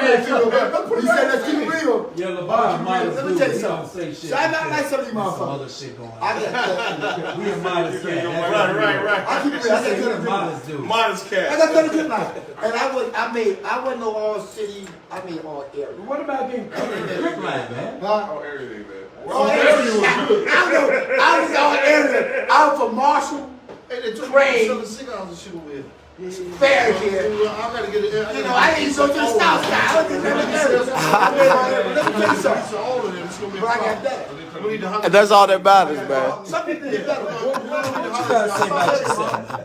He said, let's keep it real. Yeah, LeBron minus Let me tell you something. So I not like some of these motherfuckers. We a modest cat. Right. I keep it real. I said, We a modest dude. Modest cat. I got 32 now. And I wasn't no all city, I mean all area. What about getting grip line, man? Huh? Oh, everything, man. All area. I was all area. I was from Marshall. Hey, they took Craig. some cigars and shit with. Fair here. I gotta get it. You know, I didn't go to the South Side. Let me tell you something. But I got that. And that's all that matters, man. Some people get better. What you gotta say about yourself?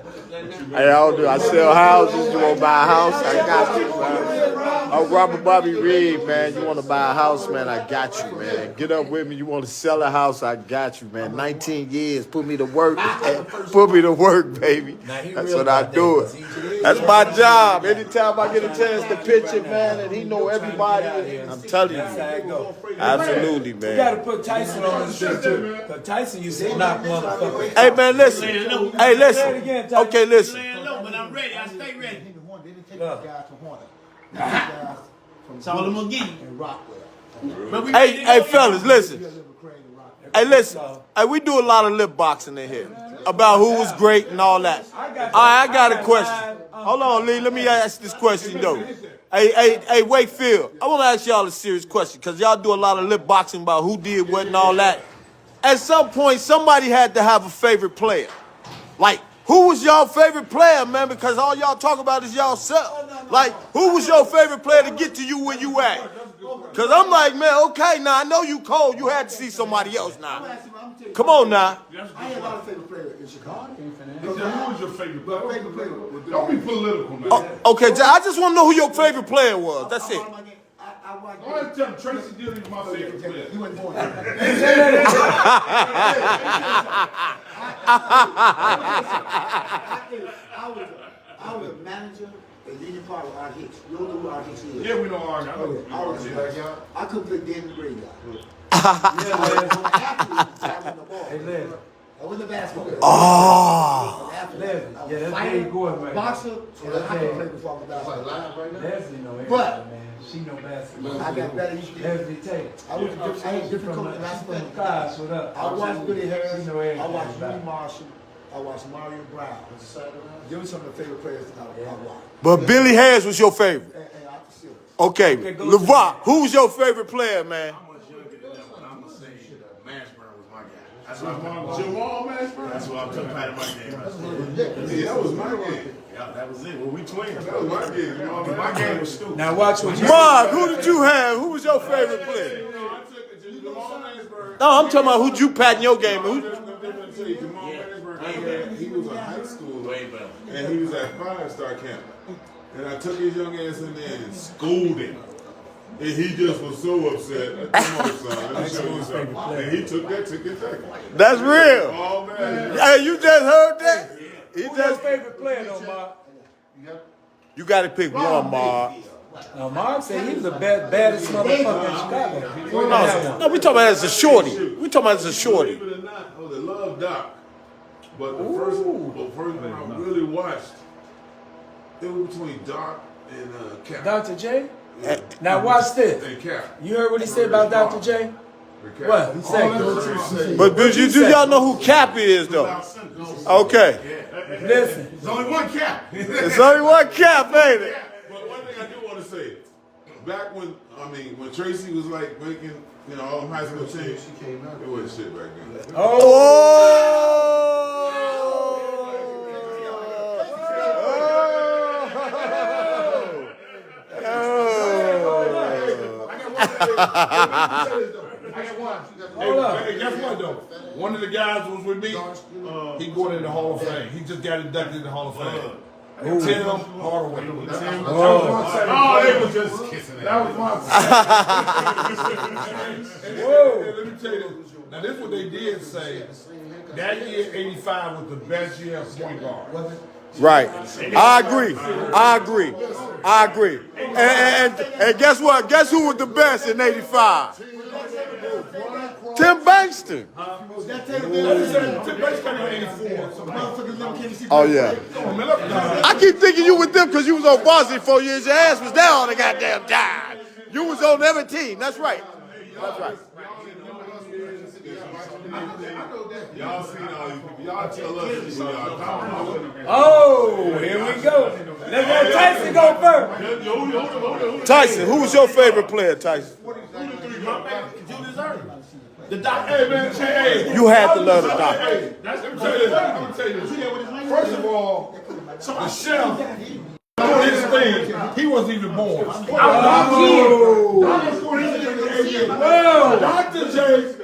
Hey, I don't do. I sell houses. You want to buy a house? I got you, man. I'm Robert Bobby Reed, man. You want to buy a house, man? I got you, man. Get up with me. You want to sell a house? I got you, man. 19 years. Put me to work. Put me to work, baby. That's what I do it. That's my job. Anytime I get a chance to pitch it, man, and he know everybody, I'm telling you. Absolutely, man. You gotta put Tyson on this thing too. Cause Tyson used to knock motherfuckers. Hey, man, listen. Hey, listen. Okay, listen. But I'm ready. I stay ready. It's all them again. Hey, fellas, listen. Hey, listen. Hey, we do a lot of lip boxing in here about who was great and all that. All right, I got a question. Hold on, Lee. Let me ask this question, though. Hey, Wakefield. I want to ask y'all a serious question because y'all do a lot of lip boxing about who did what and all that. At some point, somebody had to have a favorite player. Like, who was y'all favorite player, man? Because all y'all talk about is y'all self. Like, who was your favorite player to get to you where you at? Because I'm like, man, okay, now I know you cold. You had to see somebody else now. Come on now. I had a lot of favorite players in Chicago. Who was your favorite player? Don't be political, man. Okay, I just want to know who your favorite player was. That's it. Go ahead and tell him Tracy Dildy was my favorite player. You wasn't born. I was a manager, a leading part of Art Hicks. You don't know who Art Hicks is? Yeah, we know Art. I couldn't play dead in the graveyard. I wasn't a basketball player. Oh. Yeah, that's very good, man. Boxer, I could play before I was basketball. Leslie know everything, But- man. She know basketball. I got better each day. Leslie Tate. I had different coaches. Gosh, what up? I watched Billy Harris. She know everything I watched about Lee it. Marshall. I watched Mario Brown. They were some of the favorite players that I watched. But Billy Harris was your favorite. And I consider it. Okay, LeVar, who was your favorite player, man? I'm much younger than that, but I'm gonna say Mashburn was my guy. That's what I'm Jamal Mashburn. That's what I'm talking about in my game. Yeah, that was my game. Yeah, that was it. Well, we twins. That was my game. My game was stupid. Now watch what you Mark, who did you have? Who was your favorite player? I took it to Jamal Mashburn. No, I'm talking about who'd you pat in your game. Who? Jamal Mashburn, he was in high school, and he was at 5-star camp. And I took his young ass in there and schooled him. And he just was so upset. Come on, son. Let me show you something. And he took that to Kentucky. That's real. Oh, man. Hey, you just heard that? He Who's your just. favorite player, though, Mark? You got to pick one, Mark. Now, Mark said he was the baddest motherfucker in Chicago. No, we talking about as a shorty. We talking about as a shorty. Believe it or not, I was love Doc. But the first one I really watched, it was between Doc and Cap. Dr. J? Now watch this. And Cap. You heard what he said about Dr. J? What? He said, But do y'all know who Cap is, though? Okay. listen. There's only one Cap. There's only one Cap, ain't it? But one thing I do want to say, back when Tracy was like making, all them high school teams, it wasn't shit back then. Hey, guess what though? One of the guys was with me. He going in the Hall of Fame. He just got inducted in the Hall of Fame. Tim Hardaway. Oh, they was just kissing it. That was my. Whoa! Let me tell you. Now this is what they did say. That year, '85 was the best year of point guard. Right. I agree. And guess what? Guess who was the best in '85? Tim Bankston. That Taylor Tim Banks came in 84. So motherfuckers never came to see. Oh, yeah. come on, man, look at I keep thinking you with them because you was on varsity 4 years. Your ass was down all the goddamn time. You was on every team. That's right. That's right. Y'all seen all these people. Y'all tell us who y'all talking Oh, here we go. Let's let Tyson go first. Tyson, who was your favorite player, Tyson? Julius Erving. The doc, hey man, hey, You had to love the doctor. hey, let me tell you this. I'm gonna tell you this. First of all, the chef doing his thing. He wasn't even born. Dr. J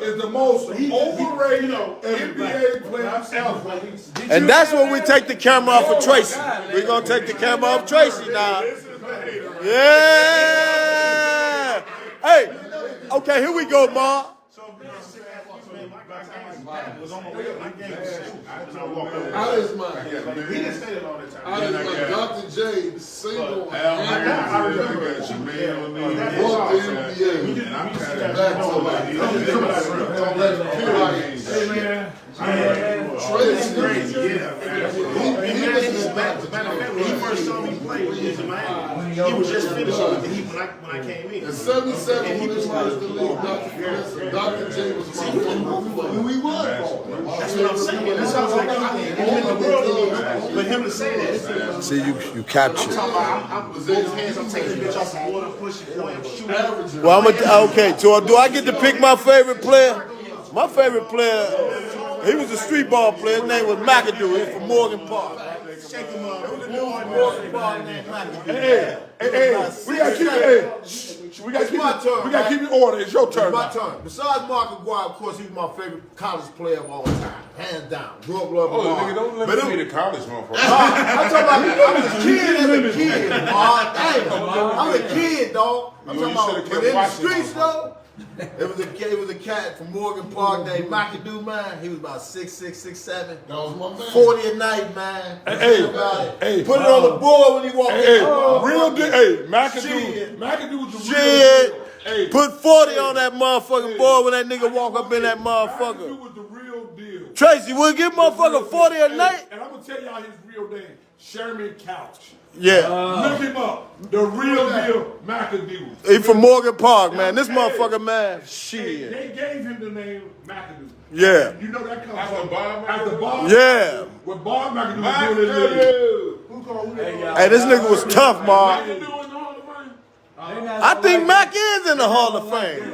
is the most overrated NBA player ever. And that's when we take the camera off of Tracy. We're going to take the camera off Tracy now. Yeah. Hey, okay, here we go, Ma. I just my Dr. J single When he first saw me play, he was in Miami. He was just finishing when I came in. in 77 when they started the league, Dr. J was my favorite. We won. That's what I'm saying. That's how I'm in the world for him to say that. See, you captured. I'm with both hands. I'm taking the bitch off the water, pushing, point, shooting. Well, okay, so do I get to pick my favorite player? My favorite player, he was a street ball player. His name was McAdoo. He's from Morgan Park. Shake him up. Hey, we gotta keep it. We gotta keep it order. It's your turn. My turn. Besides Mark Aguirre, of course, he was my favorite college player of all time, hands down. Grew up loving Oh, Mark. nigga, don't let me the college motherfucker. I'm talking about, I was a kid as a kid, Mark. Damn, I'm a kid, dog. I'm You talking shoulda about, kept but in the watching, streets, motherfucker. though, it was a cat from Morgan Park named McAdoo, man. He was about 6'6", 6'7". That was my man. 40 a night, man. Hey, Put it on the board when he walked in. real deal. Hey, McAdoo was the real Shit. deal. Hey, Put 40 on that motherfucking board when that nigga walk up in that motherfucker. McAdoo was the real deal. Tracy, we'll give motherfucker 40 a night? And I'm gonna tell y'all his real name, Sherman Couch. Yeah. Look him up. The real deal, McAdoo. He from Morgan Park, man. This motherfucker, man. Shit. They gave him the name McAdoo. Yeah. You know that comes After from Bob after McAdoo? Bob. Yeah. When Bob McAdoo was doing his league. Hey, this nigga was tough, Mark. McAdoo in the Hall of Fame. I think Mac is in the Hall of Fame.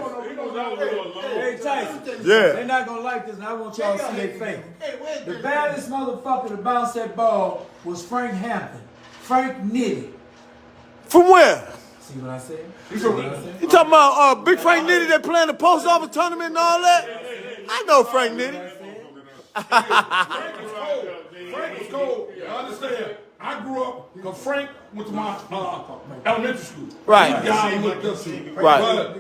Hey, Tyson. Yeah. They're not going to like this, and I want y'all to see their face. The baddest motherfucker to bounce that ball was Frank Hampton. Frank Nitty. From where? See what I said? You talking about Big Frank Nitty that playing the post office tournament and all that? I know Frank Nitty. Frank was cold. I understand. I grew up because Frank went to my elementary school. Right. The guy I looked up to. Right. But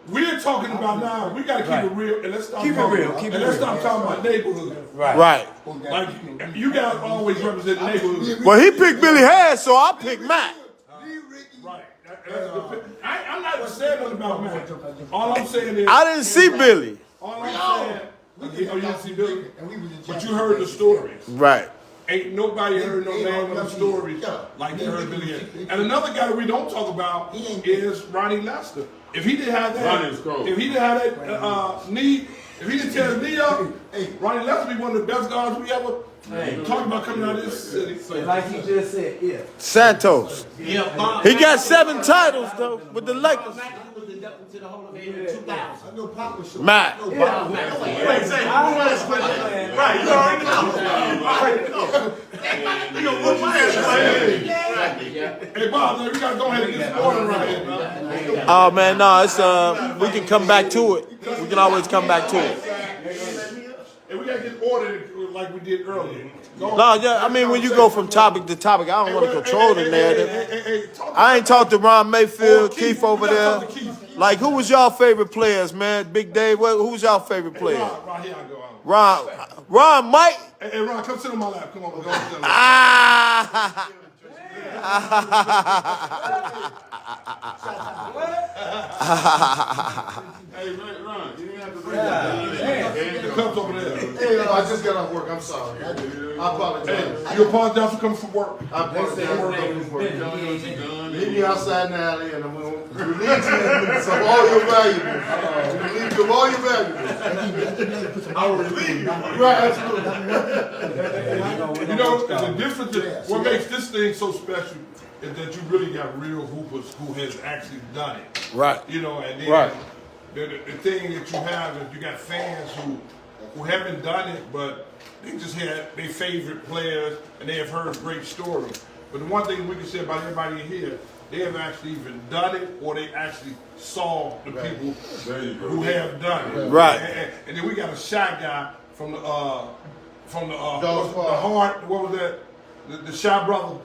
we're talking about now. We got to keep it real and let's stop Keep it talking. real, keep it and let's real. stop talking about neighborhood. Right. Like you guys always represent the neighborhood. Well, he picked Billy Harris, so I picked Mac. Right. I'm not saying nothing about Matt. All I'm saying is I didn't see Billy. all I'm saying. Oh, you didn't see Billy, but you heard the stories. Right. Ain't nobody heard no name of the stories like they heard Billy Harris. And another guy we don't talk about is Ronnie Lester. If he didn't have that, Ronnie's cold. if he didn't have that knee, if he didn't tear his knee up, Ronnie Lester be one of the best guards we ever talked about coming out of this city. Like he just said, yeah. Santos. He got 7 titles, though, with the Lakers. McAdoo was inducted to the Hall of Fame in 2000. I know Pop was short. Mac. Right, you already know. You gonna whoop my ass, Hey Bob, man, we gotta go ahead and get this order right here, man. Oh, man, no, it's, we can come back to it. We can always come back to it. And we gotta get ordered like we did earlier. No, yeah, I mean, when you go from topic to topic, I don't want to control the narrative. I ain't talked to Ron Mayfield, Keith over there. Like, who was y'all favorite players, man? Big Dave, who was y'all favorite player? Right here I go. Ron, Mike? Hey, Ron, come sit on my lap. Come on, go. Ah! Hey, Ron, you didn't have to The cup's over there. Hey, I just got off work. I'm sorry. I apologize. You apologize for coming from work. I apologize. Meet me outside in the alley, and I'm going to relieve you of all your valuables. Relieve you of all your valuables. I will relieve you. Right, absolutely. You know, the difference is, what makes this thing so special is that you really got real hoopers who has actually done it. Right. You know, and then Right. the thing that you have is you got fans who haven't done it, but they just had their favorite players and they have heard great stories. But the one thing we can say about everybody here, they have actually even done it, or they actually saw the people who have done it. Right. And then we got a shy guy from the heart. What was that? The shy brother,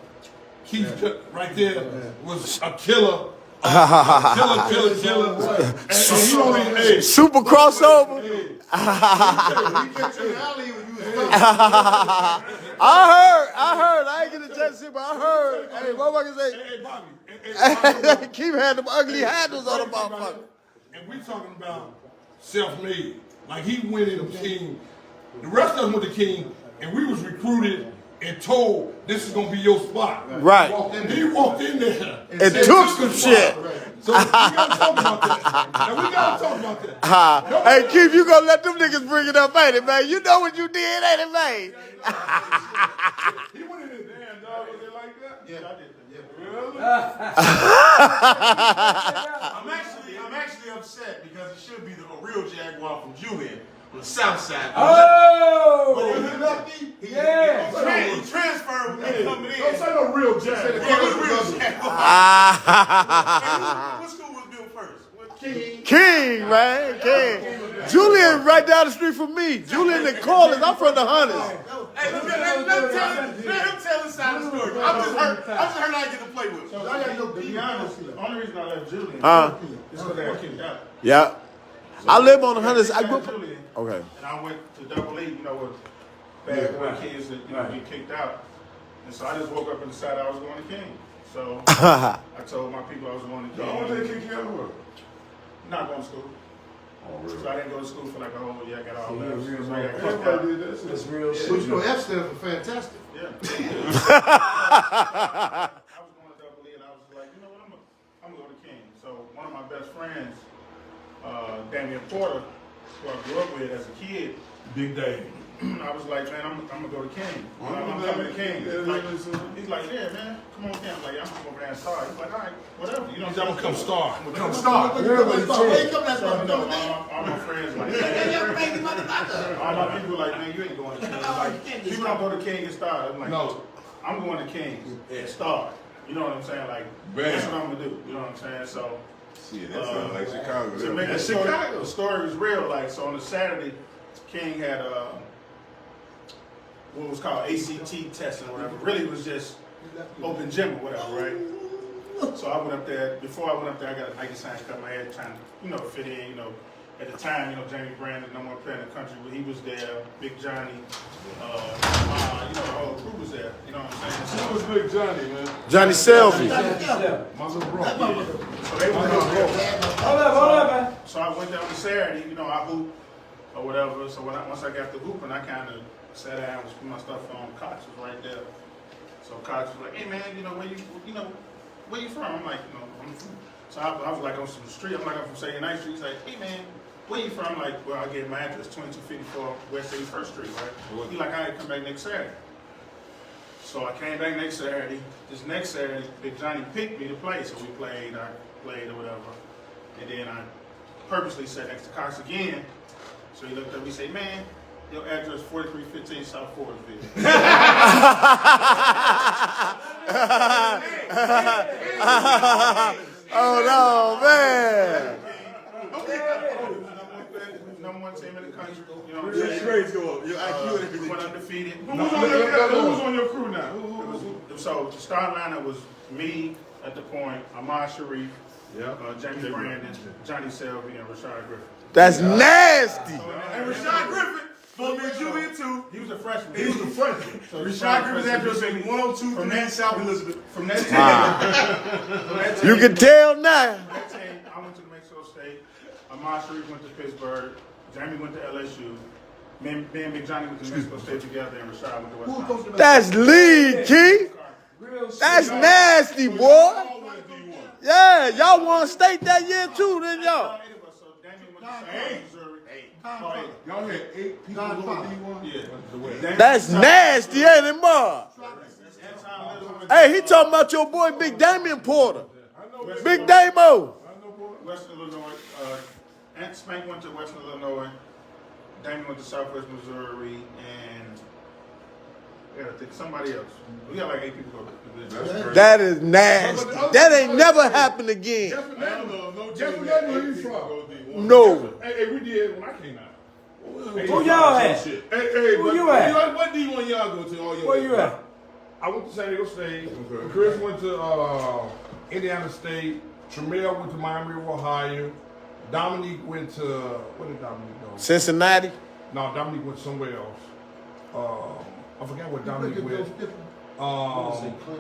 Keith, right there, was a killer. Killer. And he don't even, hey, Super crossover. I heard. I ain't get a chance to see, but I heard. Hey, motherfucker say, Bobby. keep had them ugly handles on the motherfucker. And we talking about self-made. Like he went in the King. The rest of them went to King, and we was recruited and told this is gonna be your spot. Right. He walked in there and took some shit. So we gotta talk about that. Now we gotta talk about that. Hey, Keith, you gonna let them niggas bring it up, ain't it, man? You know what you did, ain't it, man? He went in there, damn dog. Was it like that? Yeah, I did. I'm actually upset because it should be a real Jaguar from Julian on the south side. Oh! He Yeah! transferred with me coming in. Don't say no real Jaguar. Yeah, it was real Jaguar. What school was built first? King, man, King. Julian right down the street from me. Julian and Corliss, I'm from the Hunters. Hey, let him tell his side of the story. I'm just hurt I get to play with him. To be honest, the only reason I left Julian is because I got kicked out. Yeah. I live on the Hunters. I grew up. Julian, Okay. and I went to Double E, you know, with bad boy kids that get kicked out. And so I just woke up and decided I was going to King. So I told my people I was going to King. What they kick you out of? Not going to school. Oh, really? So I didn't go to school for like a whole year. I got all that. Real So I got kicked Everybody out. did that. That's real shit. But you know, F stands for fantastic. Yeah. I was going to Double E, and I was like, you know what, I'm going to go to King. So one of my best friends, Damian Porter, who I grew up with as a kid, Big Dave. I was like, man, I'm gonna go to King. I'm coming to King. He's like, yeah, man, come on, King. I'm like, I'm gonna go over there and start. He's like, all right, whatever. You know, I'm gonna come star. I'm gonna come start. Where you coming that So, from? you know, all my friends like, all my people like, man, you ain't going to King. Like, people don't go to King and start. I'm like, no, I'm going to King and start. You know what I'm saying? Like, that's what I'm gonna do. You know what I'm saying? So. Yeah, that sounds like Chicago. To make the story was real. Like, so on a Saturday, King had what was called ACT testing or whatever. Really, it was just open gym or whatever, right? So I went up there. Before I went up there, I got a Nike sign cut in my head, trying to, fit in. At the time, Jamie Brandon, no more playing in the country, but he was there. Big Johnny, the whole crew was there. You know what I'm saying? So Who was Big Johnny, man? Johnny Selby. My little bro. so they were Hold up, man. So I went down to Saturday, I hooped or whatever. So once I got to hooping, I kind of sat down, was put my stuff on. Cox was right there. So Cox was like, "Hey man, where you from?" I'm like, I'm from. So I was like on some street. I'm from 2nd Night Street. He's like, "Hey man, where you from?" I'm like, "Well, I gave my address, 2254 West 81st Street, right?" He's like, "All right, come back next Saturday." So I came back next Saturday. This next Saturday, Big Johnny picked me to play. So we played, I played or whatever. And then I purposely sat next to Cox again. So he looked up, he said, "Man, your address 4315 South Fordsville." Oh no, man. Number one team in the country. You know what I'm Your saying? grades go up. Your IQ and We everything. went undefeated. Who was on your crew now? So the starting lineup was me at the point, Ahmad Sharif, James Brandon, Johnny Selby, and Rashad Griffin. That's nasty. And Rashad Griffin, for me and Julian too. He was a freshman. He was a freshman. So Rashad Griffin's address is 102 from that South Elizabeth. From that team, You can tell now. I went to New Mexico State. Ahmad Sharif went to Pittsburgh. Jamie went to LSU. Me and Big Johnny went to Mexico State together, and Rashad went to West Point. That's lead, Keith. That's nasty, boy. Yeah, y'all won state that year too, didn't y'all? Y'all had 8 people on D1? Yeah. That's nasty, ain't it, boy? Hey, he talking about your boy Big Damian Porter. Big Damo. Western Illinois. Aunt Spank went to Western Illinois. Damon went to Southwest Missouri, and I think somebody else. We got like 8 people go to That is nasty. That ain't never happened again. Jeff Fernandez, where you from? No. Hey, we did when I came out. Who y'all at? Hey, Who you at? What D1 y'all go to? All your Where you at? I went to San Diego State. Chris went to Indiana State. Tremel went to Miami of Ohio. Dominique went to, where did Dominique go? Cincinnati? No, Dominique went somewhere else. I forgot what Dominique went.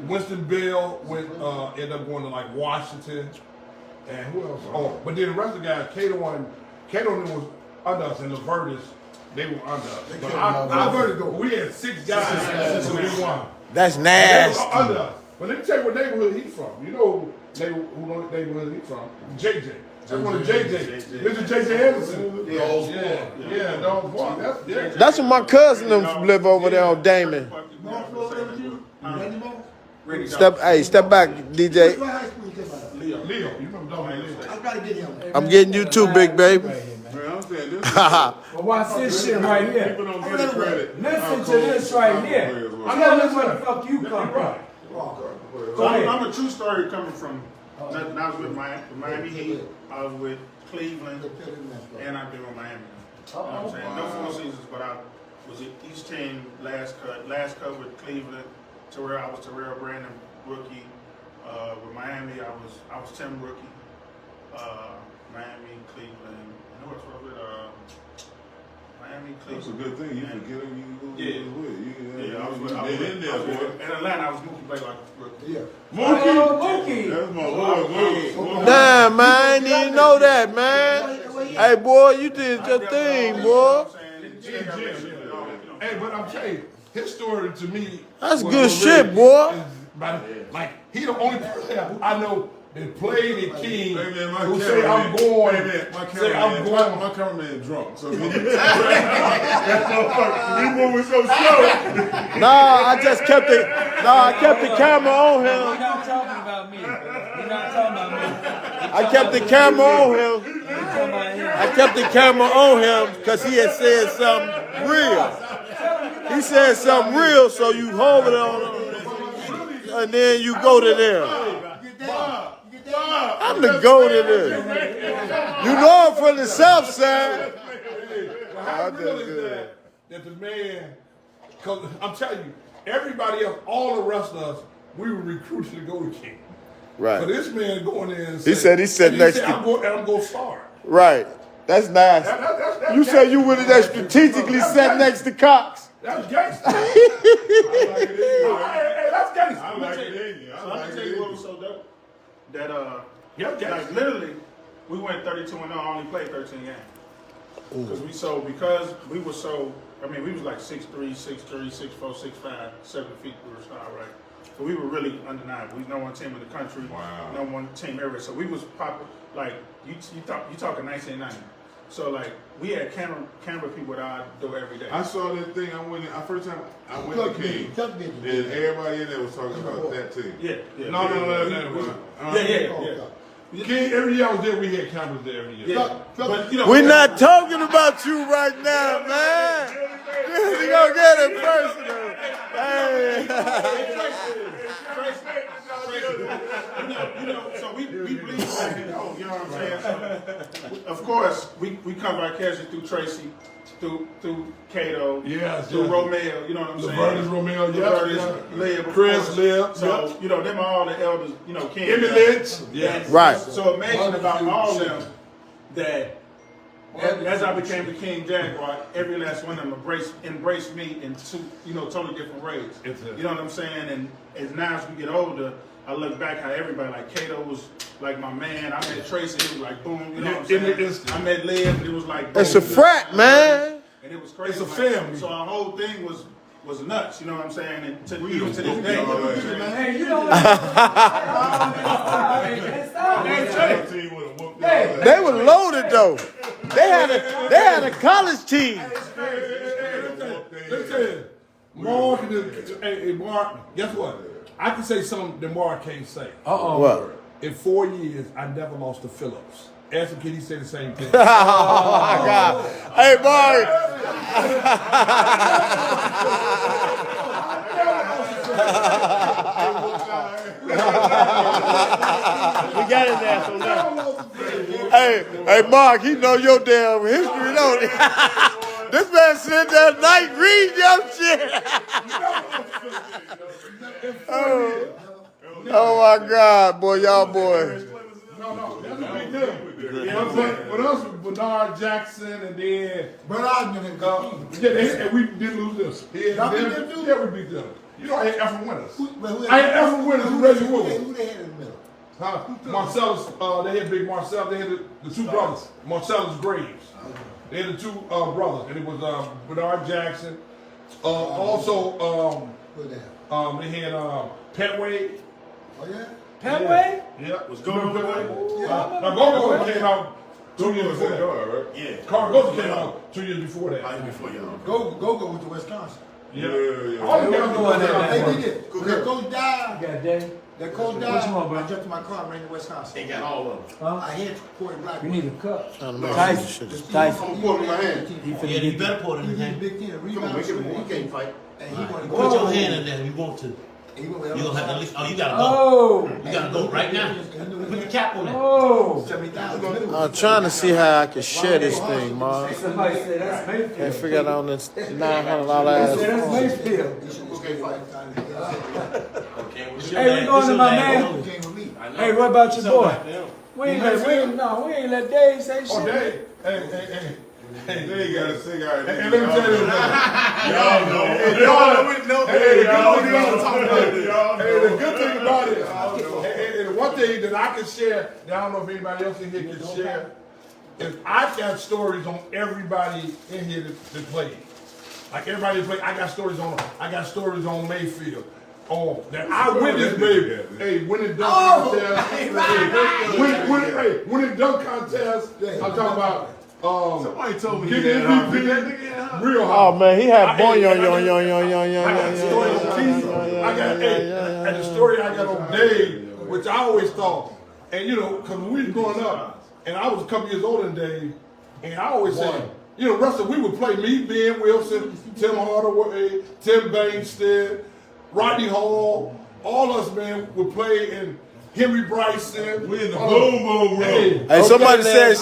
Winston Bell went, ended up going to like Washington. And who else? Oh, but then the rest of the guys, Cato was under us, and Lavertis, they were under us. But I we had 6 guys, so we won. That's They nasty. were under us. But let me tell you what neighborhood he's from. You know who neighborhood he's from? JJ. That's one of JJ. Mr. JJ Anderson. Yeah, Dog's Walk. That's what my cousin them live over there on Damon. Step back, DJ. Leo, you remember Dog Leo? I'm trying to get him. I'm getting you too, big baby. But watch this shit right here. People don't get the credit. Listen to this right here. Tell me where the fuck you come from. So I'm a true story coming from. I was with Miami Heat. I was with Cleveland, and I've been with Miami. You know what I'm saying? No 4 seasons, but I was at East team last cut with Cleveland. I was Terrell Brandon rookie. With Miami, I was Tim rookie. Miami, Cleveland. Who else was with? Miami, Cleveland. That's a good thing. You forget him, you I was with. In Atlanta, I was Mookie Blaylock rookie. Mookie. Mookie. That's my boy. Damn, man, I didn't even know that, man. Hey, boy, you did your thing, boy. Hey, but I'm telling you, his story to me. That's good shit, boy. Like, he the only player I know that played at King Hey, man, who say I'm going. Hey, man, my cameraman drunk. So he moving so slow. I kept the camera on You're him. not talking about me. You're not talking about me. I kept the camera on him. You're talking about him. I kept the camera on him because he had said something real. He said something real, so you hold it on him, and then you go to them. I'm the goat of this. You know I'm from the south side. How real is that the man, because I'm telling you, everybody else, all the rest of us, we were recruited to go to King. Right. But this man going in and He said next to. I'm going to start. Right. That's nice. You said you would have that strategically sat next to Cox. That's gangster. Hey, that's gangster. I'm gonna tell you what was so dope. That like literally, we went 32-0. I only played 13 games because we were so. I mean, we was like 6'3", 6'3", 6'4", 6'5", 7 feet. We were star, right? So we were really undeniable. We was number 1 team in the country. Wow. Number 1 team everywhere. So we was popular. Like you talking 1990. So like we had camera people at our door every day. I saw that thing. First time I went to King, and everybody in there was talking about that team. Yeah. No. Yeah. King, every year I was there, we had cameras there every year. Yeah. But, We're not talking about you right now, man. We gonna get it personal. Hey. So we believe that, you know what I'm saying? So, of course, we come vicariously through Tracy, through Cato, through Romeo, you know what I'm saying? Lavertis, Romeo, Liv, Chris, Liv. So, you know, them are all the elders, you know, King. Emmy Lynch. Right. So imagine about all of them that as I became the King Jaguar, every last one of them embraced me in 2, totally different ways. You know what I'm saying? And as now as we get older, I look back how everybody, like Kato was like my man. I met Tracy, it was like boom, you know what I'm saying? I met Liv, and it was like boom. It's a frat, man. And it was crazy. It's a family. So our whole thing was nuts, you know what I'm saying? And even to this day. Hey, you know They were loaded though. They had a college team. Listen, Mark, hey, Mark, guess what? I can say something that Mark can't say. What? In 4 years, I never lost to Phillips. Ask him, can he say the same thing? Oh my God. Hey, Mark. We got his ass on that. Hey, Mark, he know your damn history, don't he? This man sitting there at night reading your shit. Oh my God, boy, y'all boys. No, that's a big deal. But us, Bernard Jackson, and then Bernard didn't go. and we did lose this. Y'all beat them too? Yeah, we beat them. You know, I had Ephraim Winters. Who I had Ephraim Winters and Reggie Wood. Who they had in the middle? Marcellus, they had Big Marcel. They had the two brothers, Marcellus Graves. They had the two brothers, and it was Bernard Jackson. Also, they had Petway. Oh yeah. Petway? Yeah. Was Go-Go Petway? Now Go-Go came out 2 years before that. Right? Yeah. Go-Go came out 2 years before that. Before y'all. Go with the Wisconsin. Yeah. Yeah. All the guys doing They that. did. That coach died. You got Dave? That coach died. Which one, bro? I jumped in my car and ran to Wisconsin. They got all of them. Huh? I hit Corey Black. You need a cup. Tyson. Tyson. I'm pouring in my hand. He finna Yeah, you get better pour it in He his did hand. Big Ten Come on, rebound. make it. He can't fight. And he wanted to Put your hand in there if you want to. He went with You gonna have to at least, oh, you gotta go. Oh! You gotta go right now. Put the cap on it. Oh! 70,000. I'm trying to see how I can share this thing, Mark. Somebody said that's Mayfield. Can't figure out on this $900 They said ass. that's Mayfield. Okay, fight. Hey, we going to my man. Came with me. Hey, what about your boy? We ain't let Dave say shit. Oh, Dave. Hey, They got a cigarette. and let me tell you this. Hey, the good thing about it, and the one thing that I can share, that I don't know if anybody else in here can share, is I've got stories on everybody in here that played. Like everybody that played, I got stories on Mayfield. Oh, that I witnessed, baby. Hey, when it dunk contest. When it dunk contest, I'm talking about. Somebody told me Give he me had MVP, real high. Oh man, he had boy I got the story on Keith. And the story I got on Dave, which I always thought, and you know, because when we was growing up, and I was a couple years older than Dave, and I always said, you know, Russell, we would play me, Ben Wilson, Tim Hardaway, Tim Bankstead, Rodney Hall, all us man would play in Henry Bryson. We in the boom room. Hey, somebody said,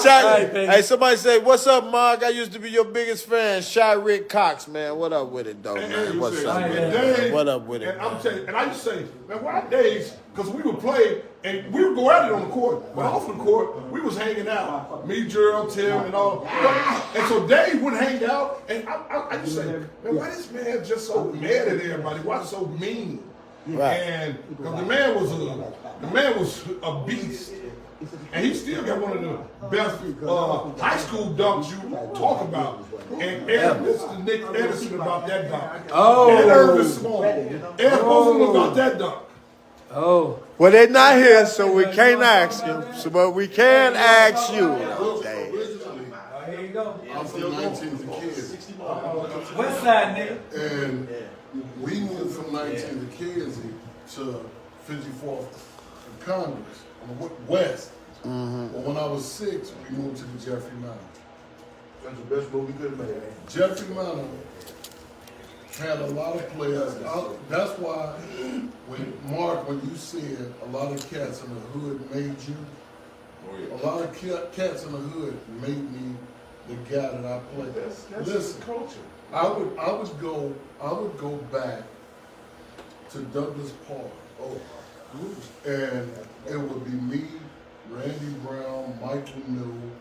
somebody said, what's up, Mark? I used to be your biggest fan, Shy Rick Cox, man. What up with it, though, man? What's up, man? What up with it? And I'm telling you, and I used to say, man, why days? Because we would play and we would go at it on the court, but off the court, we was hanging out. Me, Gerald, Tim, and all. And so Dave would hang out, and I just say, man, why this man just so mad at everybody? Why so mean? Right. And because the man was a beast, and he still got one of the best high school dunks you talk about. And Mr. Nick Edison about that dunk. Oh. And Irvin Small. Ask both of them about that dunk. Oh. Well, they're not here, so we can't ask him. So, but we can ask you. Dang. Here you go. I'm from 19th and Kids. West side, nigga. And we moved from 19th and Kids to 54th and Congress on the west. But when I was 6, we moved to the Jeffrey Manor. That's the best move we could have made. Jeffrey Manor had a lot of players. That's why when you said a lot of cats in the hood made you, a lot of cats in the hood made me the guy that I played. Listen, culture. I would go back to Douglas Park. And it would be me, Randy Brown, Michael New,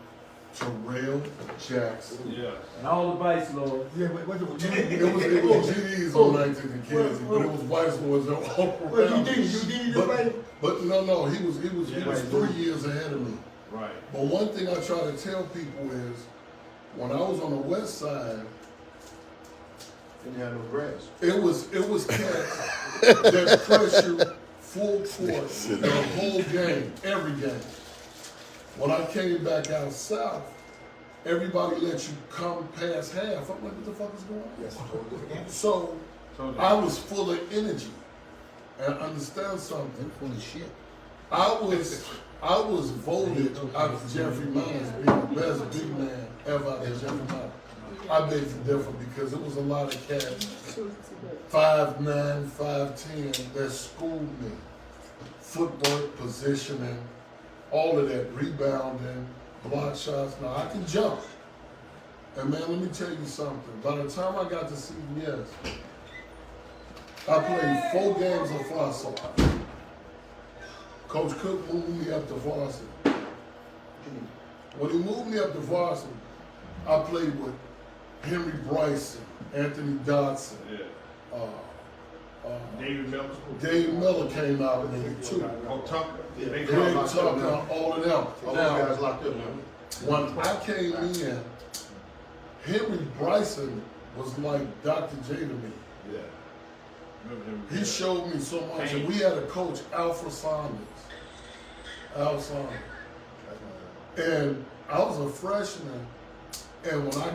Terrell Jackson. Yeah. And all the vice lords. Yeah, but what the It was GDs on 19th and Kennedy, but it was vice lords that were all around. You your baby? But no, he was 3 years ahead of me. Right. But one thing I try to tell people is, when I was on the west side, And you had no grass. it was cats that pressure full court the whole game, every game. When I came back out south, everybody let you come past half. I'm like, what the fuck is going on? So I was full of energy. And understand something. Full of shit. I was voted out of Jeffrey Mines being the best big man ever out of Jeffrey Mines. I beg to differ because it was a lot of cats, 5'9", 5'10", that schooled me. Footwork, positioning, all of that, rebounding, block shots. Now I can jump. And man, let me tell you something. By the time I got to CBS, I played 4 games of varsity. Coach Cook moved me up to varsity. When he moved me up to varsity, I played with Henry Bryson, Anthony Dodson. David Miller. Dave Miller came out of there too. Oh, Tucker. They Tucker, all of them. All those guys locked up now. When I came in, Henry Bryson was like Dr. J to me. Yeah. He showed me so much. And we had a coach, Alfred Saunders. Al Saunders. And I was a freshman. And when I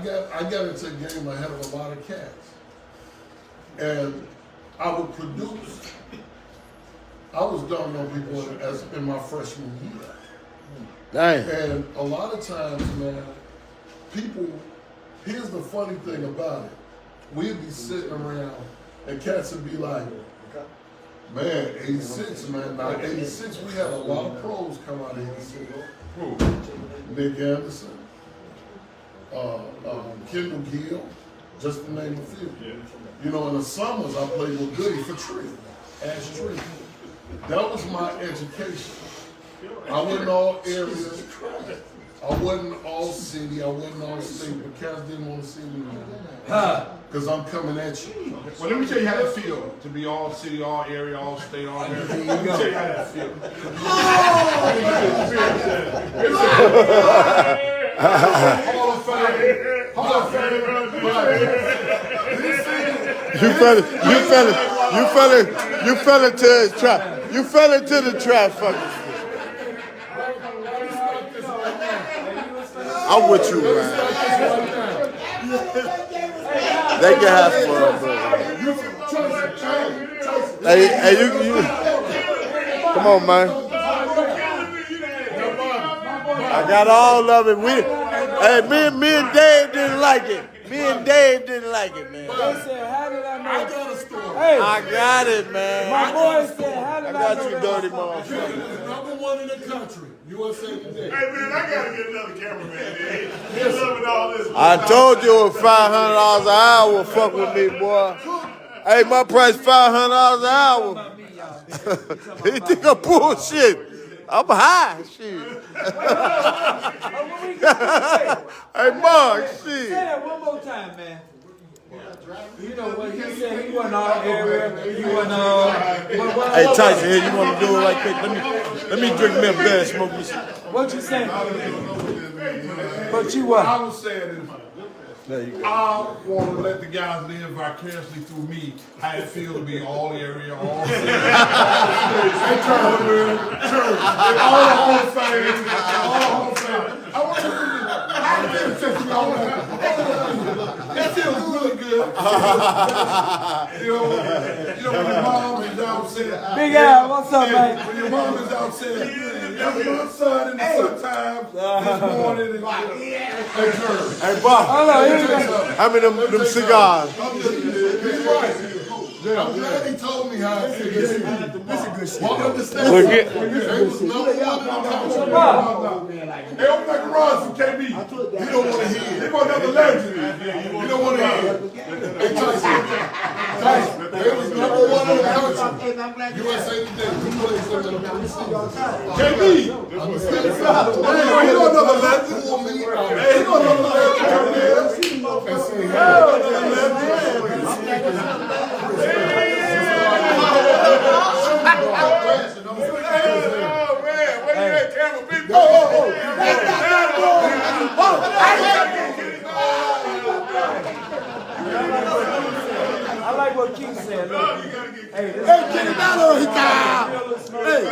got into a game ahead of a lot of cats. And I would produce. I was dunking on people in my freshman year. Damn. And a lot of times, man, people, here's the funny thing about it. We'd be sitting around and cats would be like, man, 86, man. Now, 86, we had a lot of pros come out of 86. Nick Anderson, Kendall Gill, just to name a few. You know, in the summers, I played with Goody for Tree, Ash Tree. That was my education. I wasn't all areas. I wasn't all city. I wasn't all state. But cats didn't want to see me because I'm coming at you. Well, let me tell you how that feels to be all city, all area, all state, all area. Let me tell you how that feels. You fell into the trap. You fell into the trap, fucker. I'm with you, man. They can have fun, bro. Hey, you. Come on, man. I got all of it. Me and Dave didn't like it. Man. They said, how did I know? I got a story. Hey, I got it, man. my boy said, how did I got know you, that dirty was motherfucker. #1 in the country, USA Today. Hey man, I gotta get another cameraman. He's loving all this. I told you it was $500 an hour. Fuck with me, boy. Hey, my price $500 an hour. He think I'm bullshit. I'm high, shit. Hey, Mark, Say shit. that one more time, man. You know what he said? He wasn't all area. He wasn't all. Hey, Tyson, here, you want to do it like that? Let me drink me a beer and smoke me some. What you saying? But you what? I was saying is, There you go. I want to let the guys live vicariously through me how it feels to be all area, all city, tournament, church, all the whole thing, all the whole thing. I want to that feels really good. You know when your mom is out saying, Big Al, what's up, man? when your mom is out saying, that's my son in the sometimes this morning and at church. Hey, Bob, Hold on, here we go. how many them cigars? He's right. I'm glad he told me how it feels. This is good shit. Well, understand Look at- something. They was number 1 in the country. Hey, open that garage for KB. He don't want to hear They it. want another legend. You don't want to hear it. Hey, Tyson, they was number 1 in the country. USA Today. He plays them in the preseason. KB. Understand something. know another legend. He know another legend. And say, I like what Keith said. Look. Hey, Kenny Battle, he got. Hey.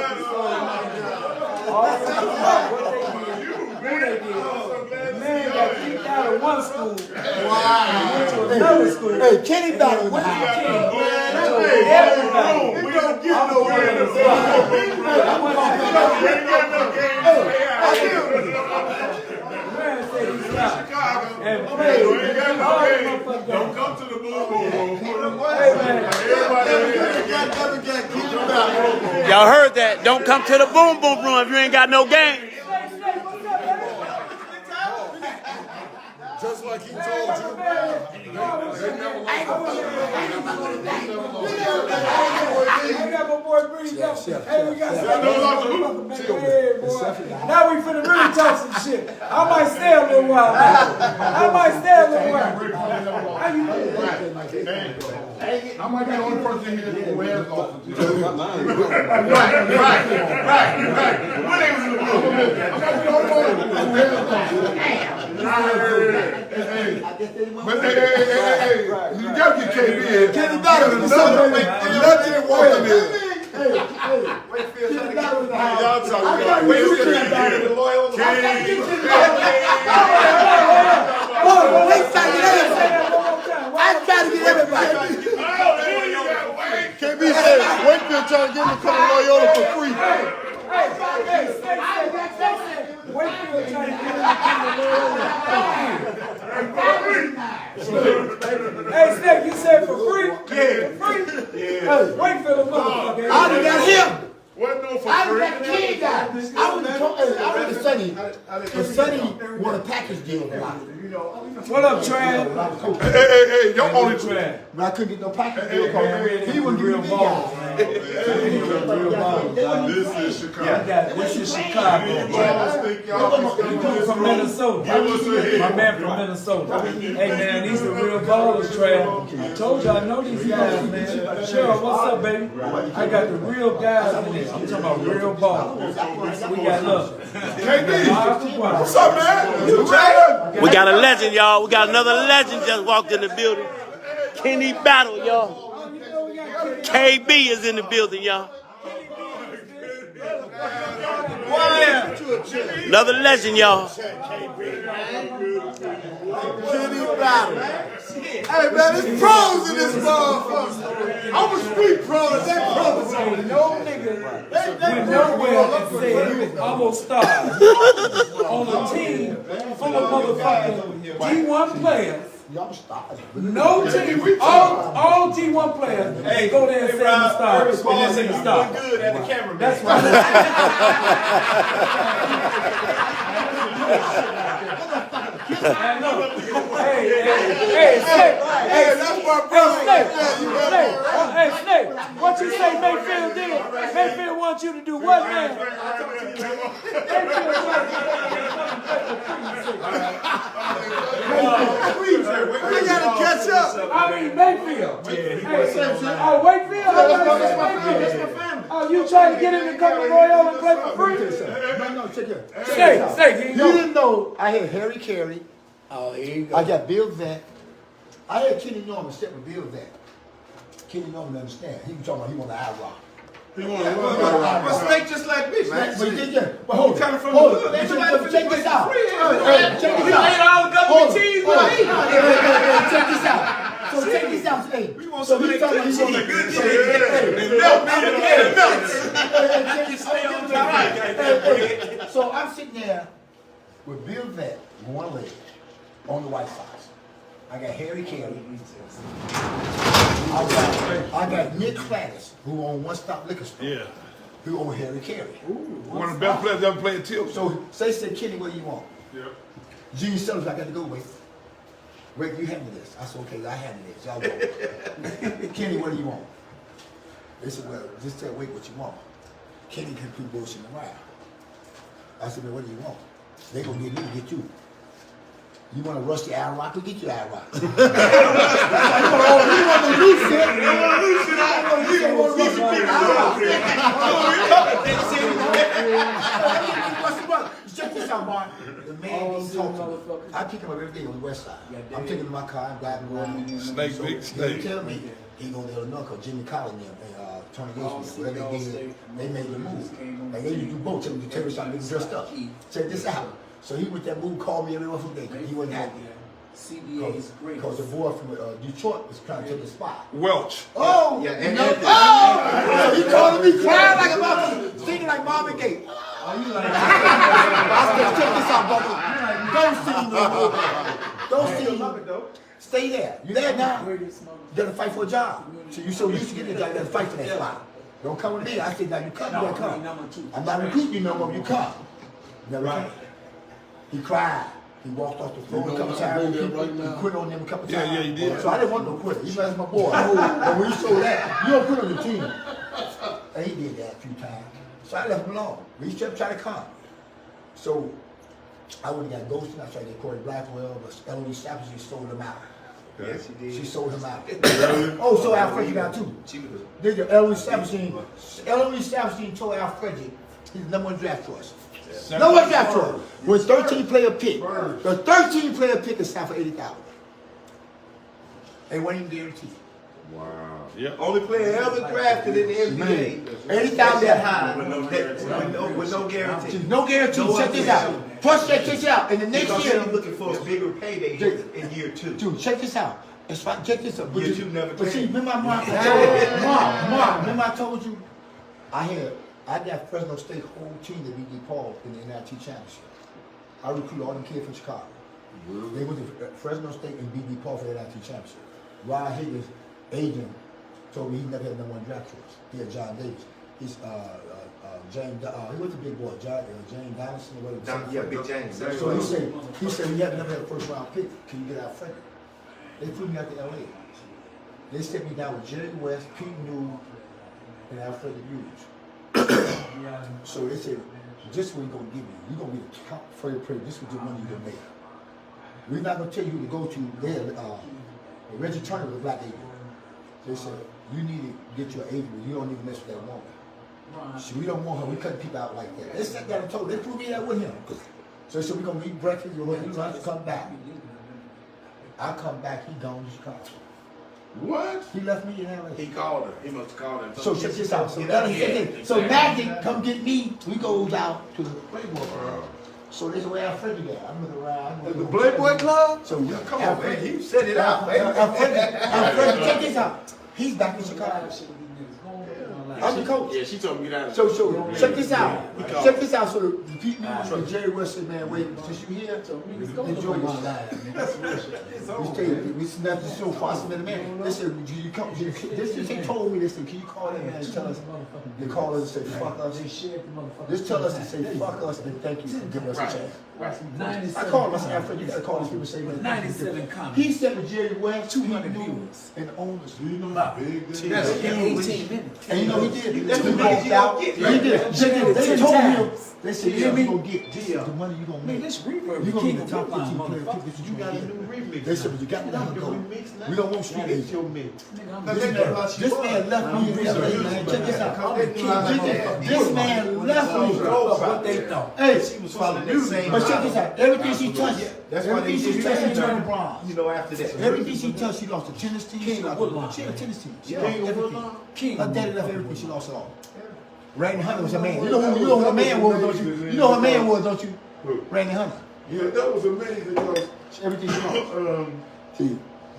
Man got kicked out of one school. Wow. Went to another school. Hey, Kenny Battle. Went to King. Don't come to the boom boom room. Y'all heard that? Don't come to the boom boom room if you ain't got no game. Just like he told you. I got my boy Breeze up. Hey, we got now we finna really talk some shit. I might stay a little while now. How you doing? I might be the only person here who wears golf. But hey, you gotta get KB in. Kenny Battle, another legend walking in. Y'all talking about Wakefield. I try to get everybody. KB said Wakefield trying to get him to come to Loyola for free. Wakefield trying to get Hey, Snake, you said for free? Yeah. For free? Yeah. Wakefield a motherfucker. I done got him. What no for I done got King guy. I was the Sonny. The Sonny won a package deal a lot. What up, Trav? Hey, your only Trav. But I couldn't get no package deal. He was real balls, man. This is Chicago. This is Chicago. From Minnesota. My man from Minnesota. Hey, man, these are real ballers, Trav. I told you I know these guys, man. Cheryl, what's up, baby? I got the real guys in there. I'm talking about real ballers. We got love. What's up, man? We got a legend, y'all. We got another legend just walked in the building. Kenny Battle, y'all. KB is in the building, y'all. Another legend, y'all. Kenny Battle. Hey, man, it's pros in this motherfucker. I'm a street pro, and that pros. No nigga went nowhere and said almost stars on a team full of motherfucking D1 players. No team, all D1 players. Hey, go there and say I'm a star, and then say the star. Good at the camera. That's right. Hey, Snake, what you say Mayfield did? Mayfield wants you to do what, man? We gotta catch up. I mean Mayfield. Oh, Wakefield? Oh, you trying to get him to come to Loyola and play for free? No, check it. Snake, You didn't know I had Harry Carey. Oh, here you go. I got Bill Zant. I had Kenny Norman step with Bill Zant. Kenny Norman understand. He was talking about he wanted to rock. He wanted But Snake just like me. But hold Coming from the the hood. Ain't nobody check this out. Check this out. all government cheese with me. Check this out. So check this out. Hey, so he's talking about So I'm sitting there with Bill Zant on one leg on the White Sox. I got Harry Carey. I got Nick Clattis, who owned One Stop Liquor Store. Yeah. Who owned Harry Carey. One of the best players ever played tilt. So say, Kenny, what do you want? Yeah. Gene Sellers, I got to go with. Rick, you handle this. I said, okay, I handle this. Y'all go. Kenny, what do you want? They said, well, just tell Wake what you want. Kenny can keep bullshitting around. I said, well, what do you want? They gonna get me to get you. You want to rush the Iron Rock? We'll get you Iron Rock. You want to lose shit. You want to lose shit. Check this out, Mark. The man he's talking. I pick him up every day on the west side. I'm taking my car, I'm driving around. Snake, big They snake. tell me he gonna let Illinois because Jimmy Collins and Tony Gates, whatever they did, they made the move. And they used to do both. Tell me the terrorists out getting dressed up. Check this out. So he with that move called me every once in a day. He wasn't happy. CBA is great. Because the boy from Detroit was trying to take the spot. Welch. Oh! Yeah, and no. Oh! He calling me crying like a motherfucker, singing like Marvin Gaye. Oh, you like I said, check this out, brother. Don't sing no more. Don't sing. Stay there. You there now? You gotta fight for a job. So you so used to get the job, you gotta fight for that spot. Don't come with me. I said, now you come, you gotta come. I'm not recruiting you no more, you come. Never came. He cried. He walked off the floor a couple times. He quit on them a couple times. Yeah, he did. So I didn't want no quitter. He was my boy. But when you show that, you don't quit on the team. And he did that a few times. So I left him alone. He kept trying to come. So I would have got ghosted. I tried to get Corey Blackwell, but Eloise Sappers, she sold him out. Yes, she did. She sold him out. Oh, so Alfred got too. Did the Eloise Sappers told Alfred he's the #1 draft choice. #1 draft choice. With 13-player pick. The 13-player pick is signed for $80,000. They wasn't even guaranteed. Wow. Yep. Only player ever drafted in the NBA. $80,000 that high. With no guarantee. No guarantee. Check this out. Plus, check this out. In the next year, I'm looking for a bigger payday in year 2. Dude, check this out. Check this out. Year 2 never But see, came. remember Mark, remember I told you, I got Fresno State whole team to be DePaul in the NIT championship. I recruited all them kids from Chicago. They went to Fresno State and beat DePaul for the NIT championship. Ryan Higgins' agent told me he never had #1 draft choice. He had John Davis. He's James. He was the big boy, James Donaldson or whatever. Yeah, Big James. So he said he had never had a first round pick. Can you get out Frederick? They flew me out to LA. They sent me down with Jerry West, Pete New, and Alfred Hughes. So they said, this is what we're gonna give you. You're gonna be the top player. This is what your money you're gonna make. We're not gonna tell you who to go to there. Reggie Turner was a black agent. They said, you need to get your agent, you don't even mess with that woman. So we don't want her, we cut people out like that. They sat down and told, they proved me that with him. So they said, we're gonna eat breakfast, we're gonna come back. I come back, he gone to Chicago. What? He left me in LA. He called her. He must have called her. So check this out. So Magic come get me. We goes out to the Playboy Club. So this is where Alfred at. I'm looking around. The Playboy Club? So come on, man. You set it out, baby. Alfred, check this out. He's back in Chicago. I'm the coach. Yeah, she told me that. So check this out. Check this out. So the people and Jerry West said, man, wait, since you here, enjoy your life. We snapped the show fast minute, man. They said, you come. They told me, they said, can you call that man and tell us? They call us and say, fuck us. Just tell us to say, fuck us and thank you for giving us a chance. I called him. I said, Alfred, you gotta call these people and say, 97 comments. He said with Jerry West, 200 viewers. and owners. Do you know how big this is? In 18 minutes. And you know he did. That's He the money walked you out. gonna get. He did. They told him. They said, You hear me? you gonna get this is the money you gonna Man, make. this reverb, You gonna king be of the top Brookline, 15 player. motherfucker. This is You what got you a gonna new get. remix. They said, but you got to go. We don't want street agents. your mix. This man left me in LA, man. Check this out. This man left me. What they thought. Hey, She was following the same. but check this out. Everything she touched, That's why they everything she touched, she turned bronze. You know, after that. Everything she touched, she lost the tennis team. She had a tennis team. She lost everything. Her daddy left everything. She lost it all. Randy Hunter was her man. You know who her man was, don't you? You know who her man was, don't you? Randy Hunter. Yeah, that was amazing because Everything she lost. See,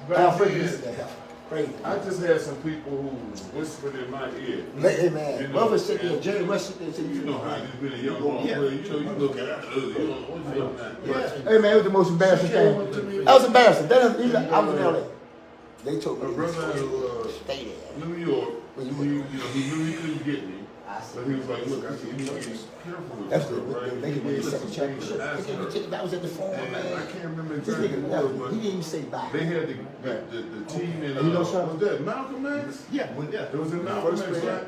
back Alfred then, used that. Crazy. I just had some people who whispered in my ear. Hey man, You know, brother sit there, Jerry West sit there and said, You know how you been a young boy, you know, you look at it, you know, what you know. hey man, it was the most embarrassing thing. That was embarrassing. I was in LA. They told me, My brother stay there. New York, he knew he couldn't get me. But he was like, look, I said, you know, be careful with That's this stuff, right? they could win the second championship. That was at the phone, And I man. can't remember This exactly nigga what it was, left. He didn't even say bye. they had the team in, You know something? was that Malcolm X? Yeah, It was in Malcolm first X, grade, right?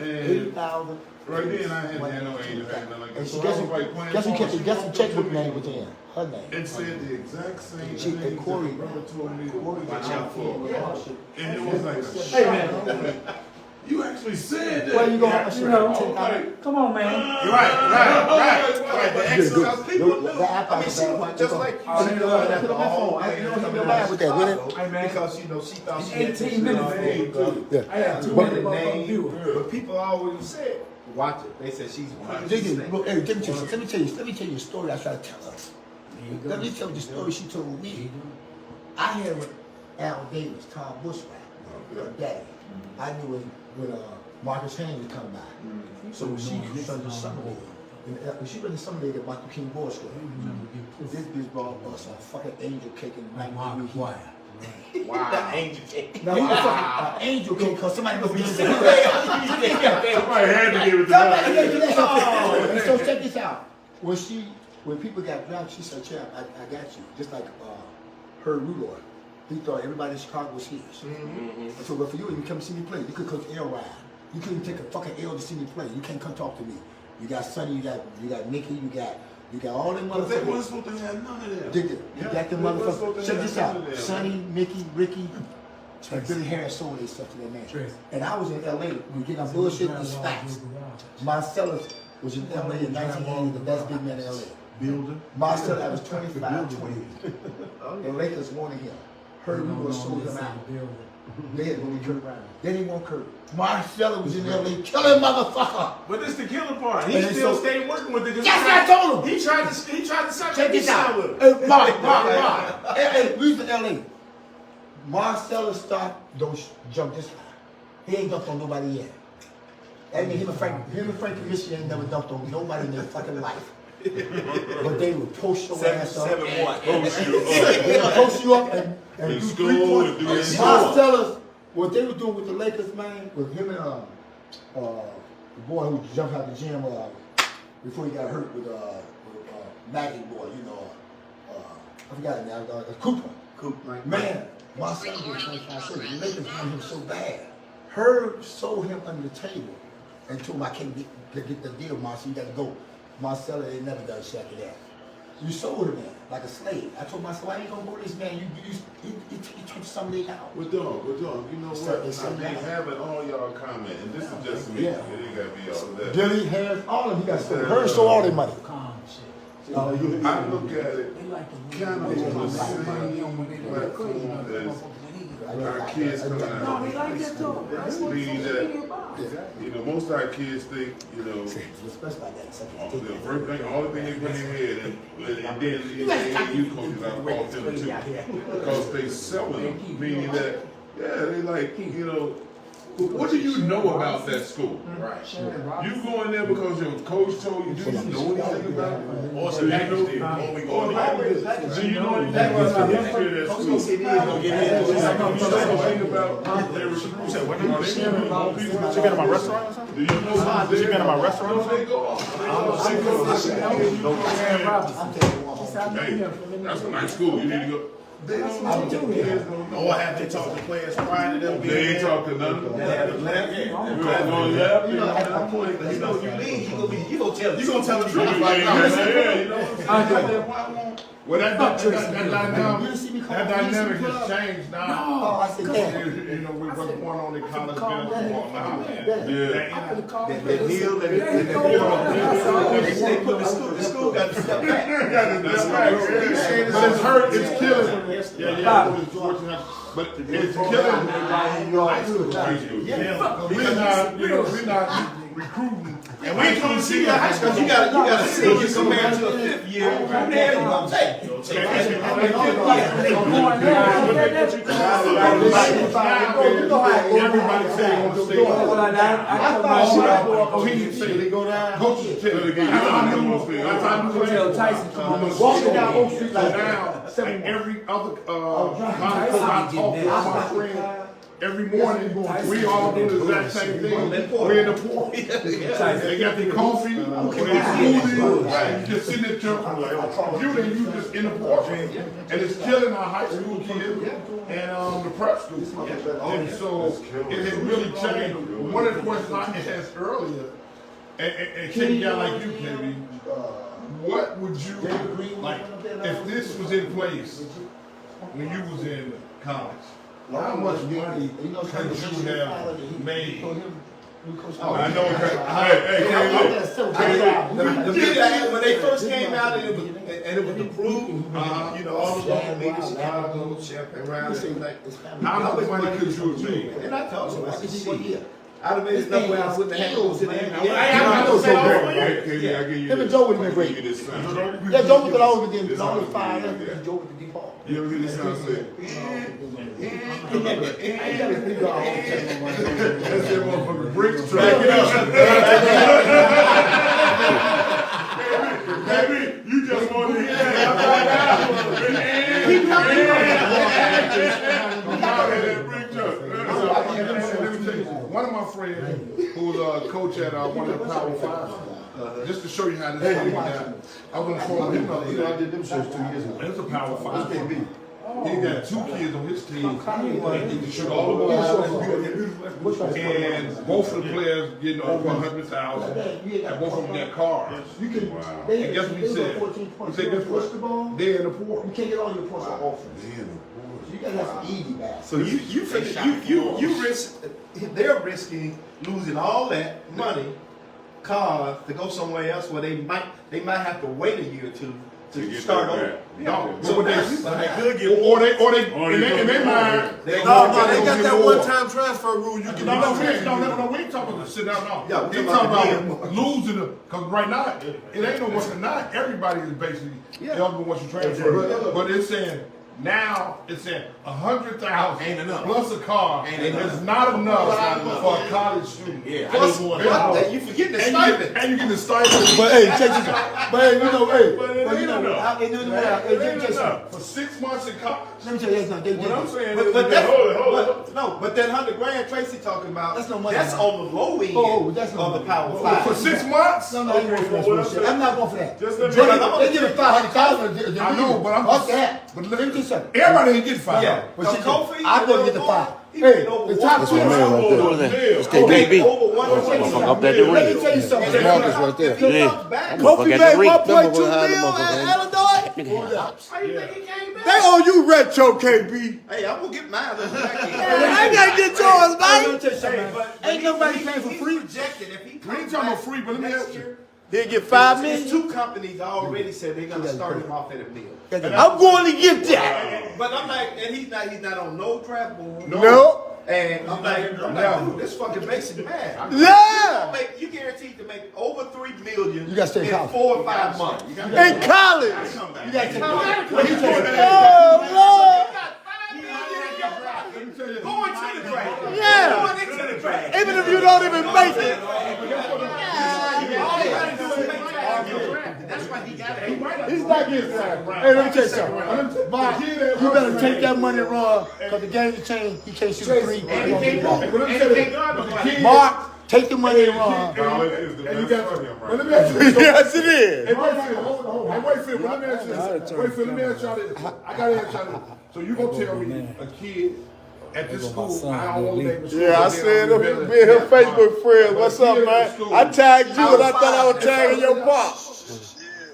80,000. Right then, I hadn't had no age or nothing like that. And So I was like playing guess who ball. kept the checkbook name was in? Her name. It said the exact same She thing and Corey. that the brother told me to watch out for. Yeah. And it was like a Hey, shock. man. You actually said that. Well, you gonna You know, like, come on, man. You're right. The exercise people do. I mean, she was just like you. She learned that the whole with that, would Hey, man. because she thought she 18 minutes. Yeah. I had But 200 the motherfucking name, viewers. but people always said, watch it. They said she's one. Hey, let me tell you a story I tried to tell her. Let me tell you the story she told me. I had with Al Davis, Tom Bushwhack, her daddy. I knew when Marcus Haynes would come by. So she was the summer league. She was in the summer league at Michael King Boys School. This bitch brought us a fucking angel cake in the night. Wow. Angel cake. Now, who the fuck angel cake? Because somebody must be saying, somebody had to give it to her. so check this out. When people got drafted, she said, "Champ, I got you." Just like Herb Rudolph. He thought everybody in Chicago was his. I said, well, for you, you come see me play. You could come to L ride. You couldn't take a fucking L to see me play. You can't come talk to me. You got Sonny, you got Mickey, you got all them But they motherfuckers. wasn't supposed to have none of them. You got them motherfuckers. Check this out. Sonny, Mickey, Ricky, and Billy Harris sold their stuff to that man. And I was in LA. We getting our bullshit and facts. Marcellus was in LA in 1980, the best big man in LA. Builder. Marcellus, I was 25-20. The Lakers wanted him. Herb Rudolph sold him out. They had to go to Kurt Ryan. They didn't want Kurt. Marcellus was in LA killing motherfucker. But this the killer part. He And still so- stayed working with it. That's what I told him. He tried to sign Check this out. with him. Hey, Mark. Hey, we was in LA. Marcellus thought, don't jump this high. He ain't dumped on nobody yet. That mean him and Frank Commission ain't never dumped on nobody in their fucking life. But they would post your ass up. 7-1. They would post you up and do In 3 school and points. do his Marcellus, what they were doing with the Lakers, man, with him and the boy who jumped out the gym before he got hurt with Maggie boy, you know, I forgot his name, Cooper. Man, Marcellus was 25 cents. The Lakers wanted him so bad. Herb sold him under the table and told him, I can't get the deal, Marcellus, you got to go. Marcellus ain't never done shit after that. You sold him man like a slave. I told myself, I ain't gonna go to this man. He took somebody out. But dog, you know what? I mean, having all y'all comment, and this is just me. Yeah. It ain't gotta be all of that. Billy Harris, all of them, he got sold. Herb sold all their money. I look at it kind of on the same platform as our kids coming out of high school. Meaning that, you know, most of our kids think, you know, the first thing, all the thing they put in their head, and then you coaches out called them too, because they selling them, meaning that, yeah, they like, you know, what do you know about that school? Right. You go in there because your coach told you, do you know anything about it? Or Do you know anything about the history of that school? Do you know anything about their recruits? You been in my restaurant or something? Do you know who's there? You been in my restaurant or They go off. Hey, that's a nice school. You need to go. They don't know. Kids don't know. Or have they talked to players prior to them being They ain't talking none of them. You know, at that point, you know, you leave, you gonna tell the truth right now. Yeah, you know. Well, that dynamic has changed now. Oh, I said, damn. You know, we're going on in college basketball now. Yeah. They put the school got to step back. That's right. But it's hurt, it's killing. But it's killing high school. We're not recruiting. And we ain't coming to see your high school. You gotta see you compared to a 5th year. Everybody say they want to stay. Opinions say they go down. Coaches Tell Tyson come on. Walking down Oak Street like now, like every other every morning, we all do the exact same thing. We're in the porch. They got their coffee, their smoothies, you just sitting at your computer and you just in the porch. And it's killing our high school kids and the prep school. And so it has really changed. One of the questions I asked earlier, And take a guy like you, KB, what would you, like, if this was in place when you was in college, how much money could you have made? I know. Hey, when they first came out and it was approved, you know, all the local leaders, Chicago, Champagne Round, How much money could you have made? and I told you, I said, shit. I'd have made enough where I wouldn't have had to go to the end. I know Joe great. Him and Joe would have been great. Yeah, Joe would have always been the only fire. Joe with the default. You ever hear this sound say? That's that motherfucking bricks truck. Baby, you just want to hear that. Keep coming. One of my friends who was a coach at one of the Power Five, just to show you how this thing went down, I was going to phone him up. I did them shows 2 years ago. It's a Power Five. He got 2 kids on his team. He can shoot all the balls. And both of the players getting over 100,000. And both of them got cars. You can. And guess what he said? He said, guess what? They're in the poor. You can't get all your points on offense. You gotta have some easy baskets. So you risk, they're risking losing all that money, cars, to go somewhere else where they might have to wait a year or two to start over. No, So but they could get or they in their mind. they got that one-time transfer rule. You can No, we ain't talking about sit down. No, Yeah, we talking about losing them. Cause right now it ain't no one. Not everybody is basically eligible once you transfer. But it's saying. Now it's at 100,000 Ain't enough. plus a car. It's not enough for a college student. Yeah, Plus, you forgetting the stipend. and you get the stipend. But hey, check this out. But hey, you know, For 6 months in college. Let me tell you, that's not. What I'm saying But that $100,000 Tracy talking about, That's no money. that's on the low end that's no of the money. Power for Five. 6 months. No, I ain't going for that bullshit. I'm not going for that. Just let me- They give it 500,000. I know, but I'm Fuck just that. But Let me tell you something. everybody ain't getting fired. Yeah, But shit, Kofi, I go get the 5. Hey, the top 2. Who is that? It's KB. Motherfucker up there the Let me ring. tell you something. That's Marcus right there. Yeah. Kofi Motherfucker at the made ring. 1.2 Motherfucker million behind the motherfucker. at Illinois. How you think he came back? They owe you retro, KB. Hey, I'm gonna get mine. I gotta get yours, man. Ain't nobody paying for He's free. projected if he We comes ain't talking about back free, but let me next ask you. year, He'll get 5 there's million. 2 companies already said they're gonna start him off at $1 million. I'm going to get that. But I'm like, and he's not on no draft board. No. And I'm like, dude, this fucking makes it mad. Yeah. You guaranteed to make over $3 million You gotta stay in in college. 4 or 5 months. In college. You gotta take Oh, Let me tell you. going to the draft. Yeah. Going into the draft. Even if you don't even make it. All you gotta do is make draft. That's why he got it. He's not getting signed. Hey, let me tell you something. Bob, you better take that money and run, because the game has changed. He can't shoot 3. Mark, take the money and run. And you got well, let me ask you this. Yes, it is. Hey, wait, Phil. Let me ask you this. Wait, Phil. Let me ask y'all this. I gotta ask y'all this. So you gonna tell me a kid at this school? I don't know name. Yeah, I said him, me and him Facebook friends. What's up, man? I tagged you and I thought I was tagging your pop.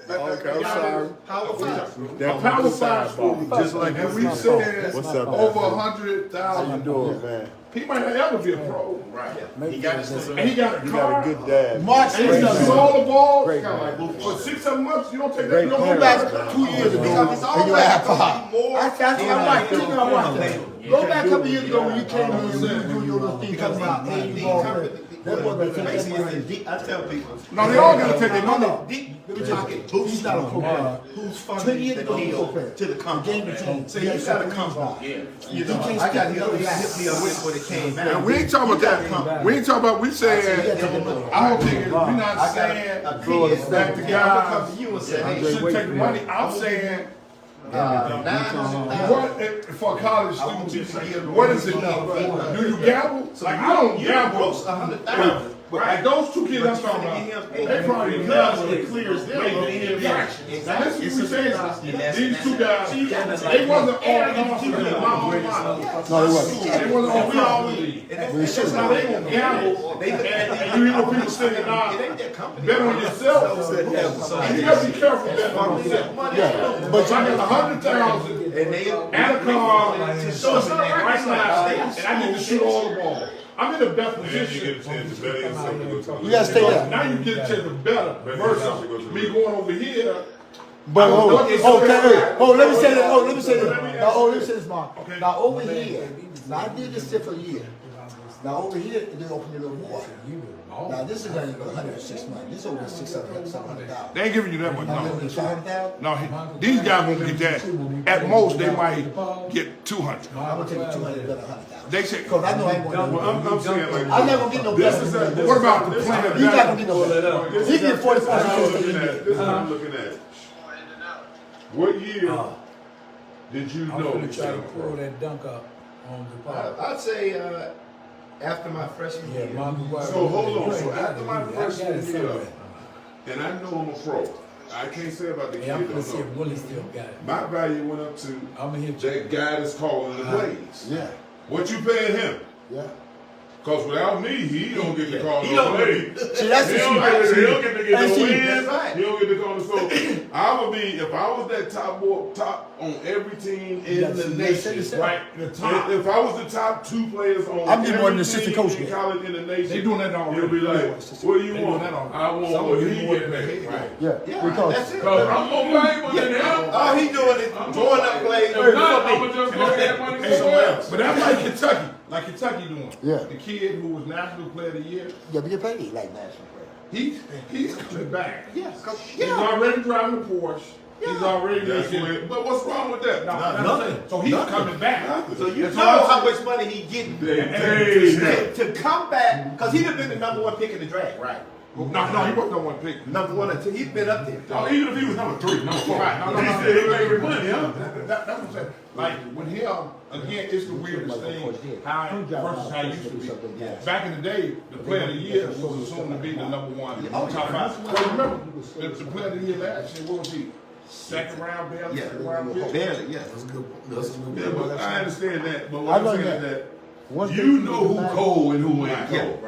Okay, I'm sorry. Power Five. A Power 5 school, Just like and we said What's up, man? over How you 100,000. doing, man? He might not ever be a pro. Right. He got it. And he got a You car. got a good dad. Mark And he's said got all the balls. Great For 6, 7 months, you don't take that. Great You don't player. go back 2 years ago. Because it's And you always have gonna five. be more. I watched it. I watched it. Go back a couple years ago when you came in and you were doing your little thing Because about the ball. company, That boy better take that basically, money. it's the I tell people. No, they all gotta take their money. We're talking who's He's not a pro player. who's 20 funding years the ago, he was a pro deal player. to the The company. game changed. So you gotta come back. You know, can't I got stick hit with me up when it came out. And we ain't talking about that. We ain't talking about. We saying. I don't think it's, we're not saying A kid that the I'm guy come to you and say, hey, should take the money. I'm saying. What for a college student? What is it? Do you gamble? Like I don't gamble. gross 100,000. But like those two kids I'm talking about, they probably clears them of any infraction. Now listen to me say these two guys, they wasn't all conference. No, they wasn't. They wasn't all conference. That's how they gonna gamble. And you hear what people saying now, bet on yourself. And you gotta be careful betting on yourself. Yeah, But I got 100,000 and a car, right now, and I need to shoot all the ball. I'm in the best position. you gotta stay there. Now you get a chance to better versus me going over here. But let me say this. Let me say this, Mark. Okay. Now over here, now I did this shit for a year. Now over here, they open a little more. Now this is only 106 months. This is over 700,000. They ain't giving you that much. Now No. they 500,000. No, these guys won't get that. At most, they might get 200. I'm gonna take 200 better 100,000. They say. Because I know I ain't gonna do it. I'm saying like I'm not gonna get no better. What about the plan? He's not gonna get no better. This He is get 45 this is what I'm looking at. What year did you I'm know? gonna try to pull that dunk up on the ball. I'd say after my freshman Yeah, year. Mom, So hold on. So after my freshman year, and I know I'm a pro. I can't say about the kid. Yeah, I'm gonna I see don't if know. Willie still got it. My value went up to I'm gonna hit you. that guy that's calling the plays. Yeah, What you paying him? yeah. Cause without me, he don't get to call He no don't plays. See, that's He the don't get to get And no see, wins. that's right. He don't get to call the so. I would be if I was that top on every team in the nation. Right, the top. If I was the top 2 players on I'm getting more than every assistant team coach in get. college in the nation, They doing that already. it'll be like, what do you They want? doing that already. I want Some what of he you more get than paid. that. Yeah, That's because it. Cause I'm more valuable than him. All he doing is throwing up plays. If not, I'm gonna just go get money somewhere else. But that's like Kentucky. Like Kentucky doing. Yeah. The kid who was National Player of the Year, yeah, we get paid like national player. he's coming back. Yes. He's already driving a Porsche. He's already That's making what, but what's wrong with that? Nothing. So he's coming back. So you That's know all I'm how saying. much money he getting Hey, to come back, because he'd have been the number 1 pick in the draft, right? No, he wasn't no one pick. Number 1 or 2. He's been up there. oh, even if he was number 3, number 4, Right. No, he no, still no. making money, huh? That's what I'm saying. Like with him, again, it's the weirdest thing how versus how it used to be. Back in the day, the player of the year was assumed to be the number 1 top 5. So remember, the player of the year last year, what was he? Second round, barely second round pick. Barely, yeah. Yeah, but I understand that. But I what I'm learned saying is that. that you know who cold and who ain't cold.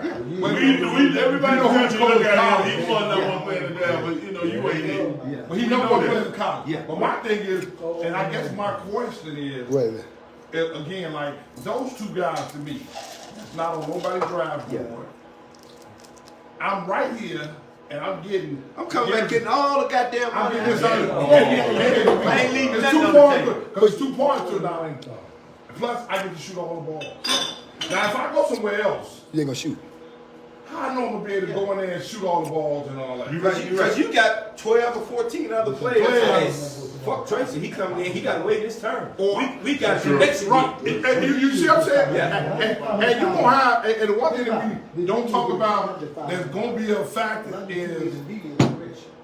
Everybody know who cold at him. He won that one player today, but you know you ain't it. But he number 1 player in college. Yeah. But my thing is, and I guess my question is, Wait. again, like those two guys to me, it's not on nobody's drive board. I'm right here and I'm coming back getting all the goddamn I'm money. getting this out. I ain't leaving It's nothing 2 on the points. table. Because it's 2 points to now. Plus, I get to shoot all the balls. Now, if I go somewhere else, You ain't gonna shoot. how I know I'm gonna be able to go in there and shoot all the balls and all that? Because you got 12 or 14 other players. Fuck Tracy, he coming in, he got to wait his turn. We got the next Right. week. And you see what I'm saying? Yeah. And you gonna have, and the one thing that we don't talk about that's gonna be a factor is,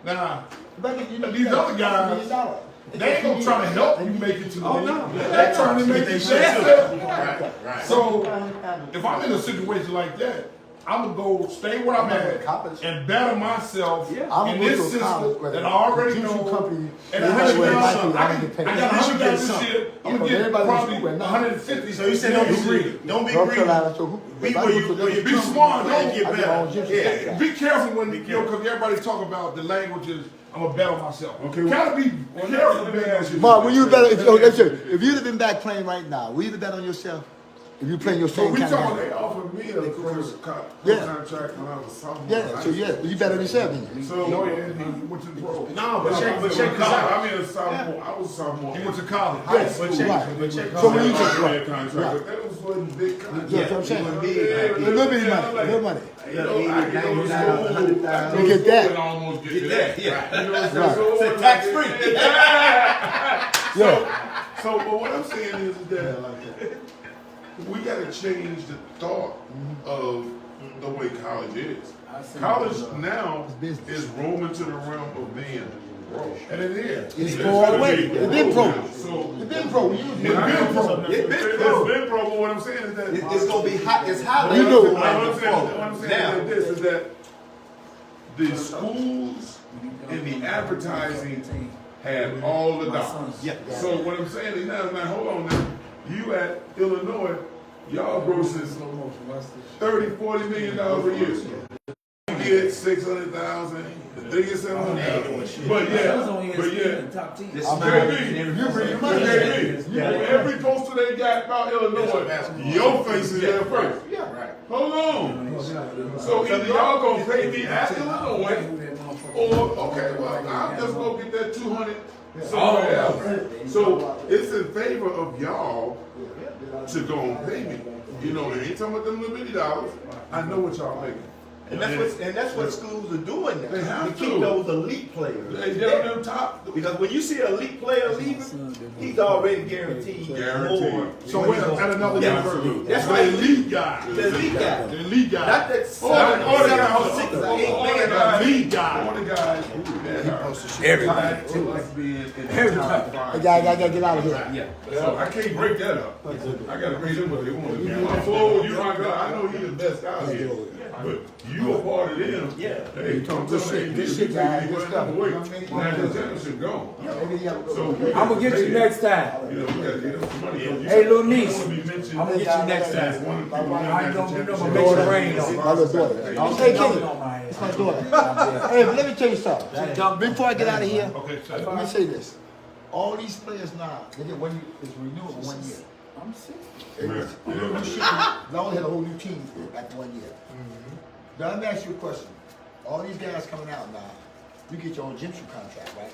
now, these other guys, they ain't gonna try to help you make it to the league. They're trying to make you successful. So, if I'm in a situation like that, I'm gonna go stay where I'm at and better myself in this system that I already know. And I got 100 this year. I'm gonna get probably 150. So you said don't be greedy. Don't be greedy. Be where you Be smart. and Don't get better. Yeah. Be careful when because everybody talk about the languages. I'm gonna bet on myself. Okay, gotta be careful. Mark, when you bet, if you'd have been back playing right now, would you have bet on yourself? If you playing your So same we kind of talking. game? They offered me a contract when I was sophomore. Yeah, so yeah, you bet on yourself then. So No, he went to the pro. No, but check this college. out. I mean, a sophomore. I was a sophomore. He went to college. Yes, But check right. but check So when you I just had a contract, but that was for big contract. Yeah, that's what I'm saying. Yeah, A little bit of money, a little money. You know, I can go to school. You get that. And almost get that, that. yeah. You know what I'm Right. saying? So It's tax-free. Yeah. So, but what I'm saying is that we got to change the thought of the way college is. College now is roaming to the realm of being And it is. It's far away. It's been pro. So, It's been pro. It's been pro. It's been it's pro. been pro, but what I'm saying is that It's gonna be hot. It's hot. You know. what I'm saying is this is that the schools and the advertising had all the dollars. Yeah. So what I'm saying is now, hold on now. You at Illinois, y'all grossing $30-40 million a year. You get 600,000. The biggest amount. But top 10. every poster they got about Illinois, your face is there first. Yeah, right. Hold on. So either y'all gonna pay me at Illinois, or okay, well I'll just go get that 200 somewhere else. So it's in favor of y'all to go and pay me. You know, they ain't talking about them little bitty dollars. I know what y'all making. And that's what schools are doing now. They have keep to. those elite players. They get on them top. Because when you see an elite player leaving, he's already guaranteed more. So wait, at another level. That's the right. elite guy. The elite guy. The elite guy. Not that 7 or 6 or 8 man. The elite guy. All the guys that Everybody. to us being in I gotta get out of here. So I can't break that up. I gotta pay them what they want. You my flow, you my guy. I know he's the best out here. But you a part of them. Yeah. Hey, come to This shit, guys, this stuff. National championship gone. So I'm gonna get you next time. You know, we gotta get them some money. Hey, little niece, I'm I'm gonna get you next time. One of the people I ain't gonna make My it rain on My little daughter. Hey, Kenny. on my head. It's my daughter. Hey, but let me tell you something. Before I get out of here, Okay, so let me say this. All these players now, they get 1 year, it's renewal for 1 year. I'm sick. They only had a whole new team after 1 year. Now let me ask you a question. All these guys coming out now, you get your own gym shoe contract, right?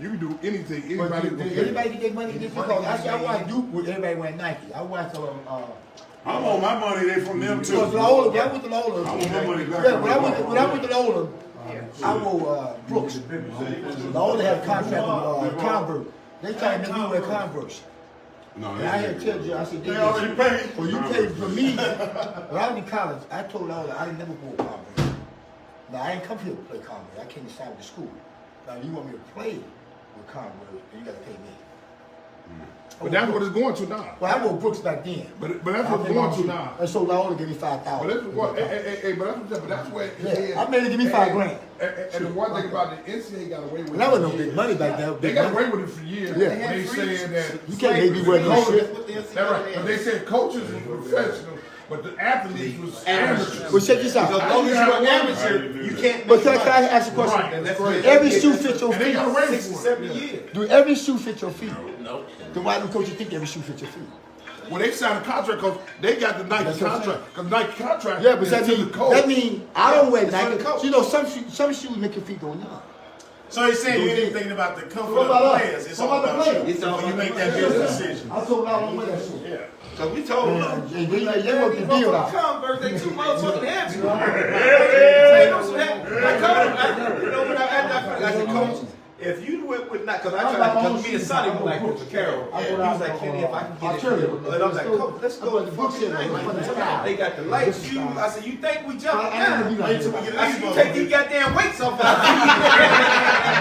you can do anything. But Anybody did can anybody get their money? I watched Duke with everybody wearing Nike. I watched I want my money there from them too. Because Lola, when I went to Lola, I want my money back. yeah, when I went to Lola, I wore Brooks. Lola had a contract with Converse. They trying to make me wear Converse. No, And I had to tell you, I said, they already paid. well, you paid for me. When I was in college, I told Lola I never wore Converse. Now, I ain't come here to play Converse. I came to sign with the school. Now, you want me to play with Converse, then you got to pay me. But that's what it's going to now. Well, I wore Brooks back then. But that's what it's going to now. And so Lola gave me But $5,000. that's what. But that's where. Yeah, I made it give me $5,000. And the one thing about the NCAA got away with. And that wasn't no big money back then. They got away with it for years. Yeah. They saying that You can't make me wear no shit. That's right. But they said coaches were professional, but the athletes was amateurs. Well, check this out. As long as you're an amateur, you can't But make can I ask you a question? Right, that's great. Every shoe fit your And they got away feet. with 60, it. 70 years. Do every shoe fit your feet? No. Then why do coaches think every shoe fit your feet? When they signed a contract, because they got the Nike That's what I'm contract. Because Nike contract Yeah, but is that to the mean coach. I don't wear It's for the Nike. coach. You know, some shoes make your feet go numb. So you're saying you ain't thinking about the comfort What of about the us? players? It's What all about the about you. players? It's all When you about make the that players. business decision. I told I don't wear that shoe. Yeah. Because we told them. And they work the deal out. Converse, they too motherfucking heavy. I said, coach, if you with not, because I tried, because me and Sonny were like Coach Carroll. He was like, Kenny, if I can get it. And I was like, Coach, let's go to the fucking night. They got the light shoes. I said, you think we jumping down? I said, you take these goddamn weights off our feet.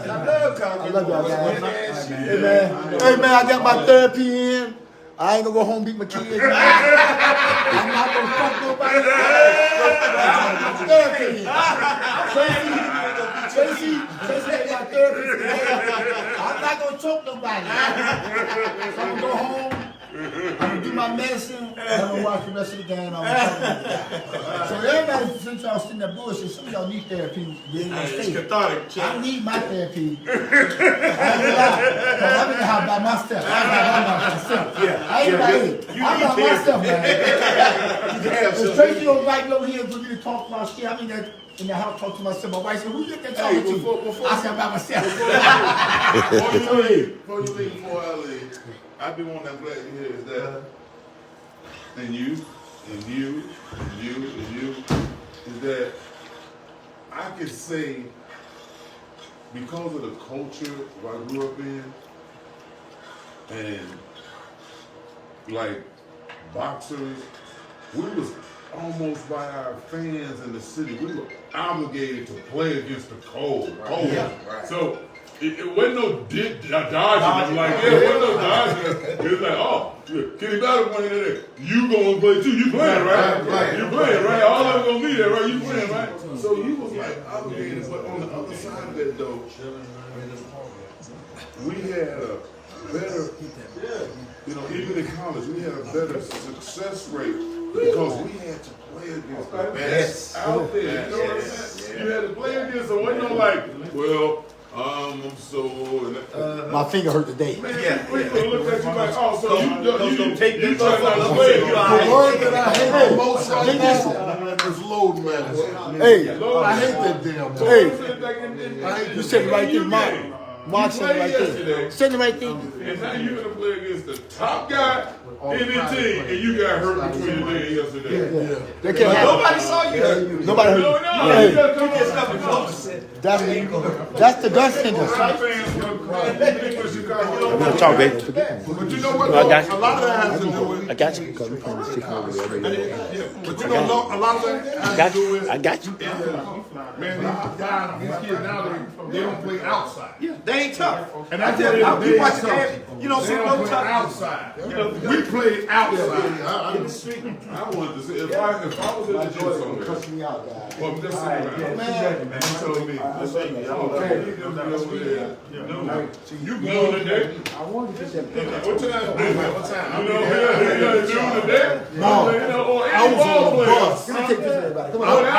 I love y'all guys. Hey man, I got my therapy in. I ain't gonna go home and beat my kids. I'm not gonna fuck nobody. Therapy in. Tracy got my therapy in. I'm not gonna choke nobody. So I'm gonna go home. I'm gonna do my medicine. I'm gonna watch the rest of the game. So everybody, since y'all sitting there bullshit, some of y'all need therapy. It's cathartic. I need my therapy. I ain't gonna lie. 'Cause I'm in the house by myself. I'm by myself. I ain't by it. I'm by myself, man. If Tracy don't right over here for me to talk my shit, I'm in the house talking to myself. My wife said, who you get that talking to? I said, I'm by myself. Before you leave for LA, I've been wanting to glad you here is that, and you, is that I could say because of the culture I grew up in, and like boxers, we was almost by our fans in the city. We were obligated to play against the cold. So it wasn't no dodging them like that. It wasn't no dodging them. It was like, oh, Kenny Battle playing today. You gonna play too. You playing, right? You playing, right? All of them gonna be there, right? You playing, right? So you was like obligated. But on the other side of it, though, we had a better, even in college, we had a better success rate because we had to play against the best out there. You know what I'm saying? You had to play against them. Wasn't no like, well, I'm so. My finger hurt today. Man, we could look at you like, oh, so you take you this trying not to off. play. The word that I hate the most right now is load management. Hey, I hate that damn word. Hey. I hate you said the right thing, Mark. Mark said the right thing. Said the right thing. And now you're going to play against the top guy in the team, and you got hurt between the day yesterday. They can't have Nobody saw you. Nobody heard you. No, Hey, you got to come on. that's the dust singer. Talk, baby. But you know what? I got you. A lot of that has to do with. I got you. But you know, a lot of that has to do with. I got you. Man, these guys, these kids now, they don't play outside. They ain't tough. And I tell you, You watch the game, you don't see they no don't play tough. outside. We played outside. I wanted to say, if I was in the gym somewhere, Cuss me out, guys. well, I'm just sitting around. You told me, listen, you gonna be over there. You going today? I wanted to get that picture. What time? What time? You know, you got to do today? No. Or I any was on ball the player. bus. Let me take this, everybody. Come Oh, on. that Hey,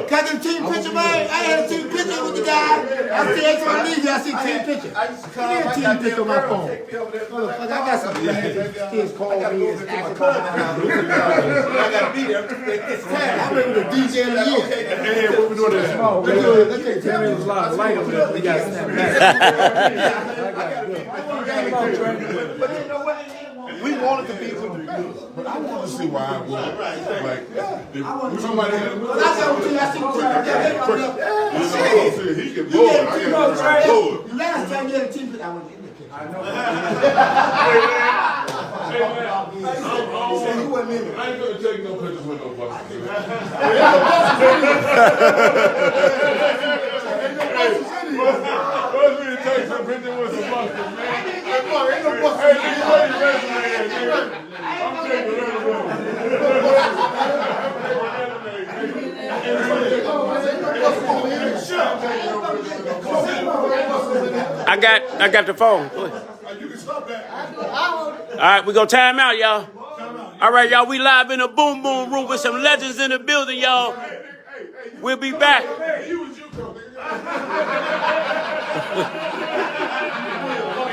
was- can I get a team picture, man? I had a team picture with the guy. I said, after I leave you, I see team picture. I used to Give me a team picture on my phone. Motherfucker, I got some kids call me and I ask gotta about be there. It's time. I remember the DJ of the year. Hey, what we doing this? Let's take 10 minutes a lot of light over there. We got to snap back. But you know what? We wanted to be with the But I want to see why I won. Like, if somebody had a But I said, I see he can You blow it. had I a team got to blow it. Last time you had a team picture, I was in the picture. I know. Hey, man, You wasn't in it. I ain't gonna take no pictures with no buses. Supposed me to take some pictures with some buses, man. Hey, you ready resume, nigga? I'm taking the I got the phone. Go ahead. You can stop that. All right, we gonna time out, y'all. All right, y'all, we live in a boom boom room with some legends in the building, y'all. We'll be back. You was you, nigga.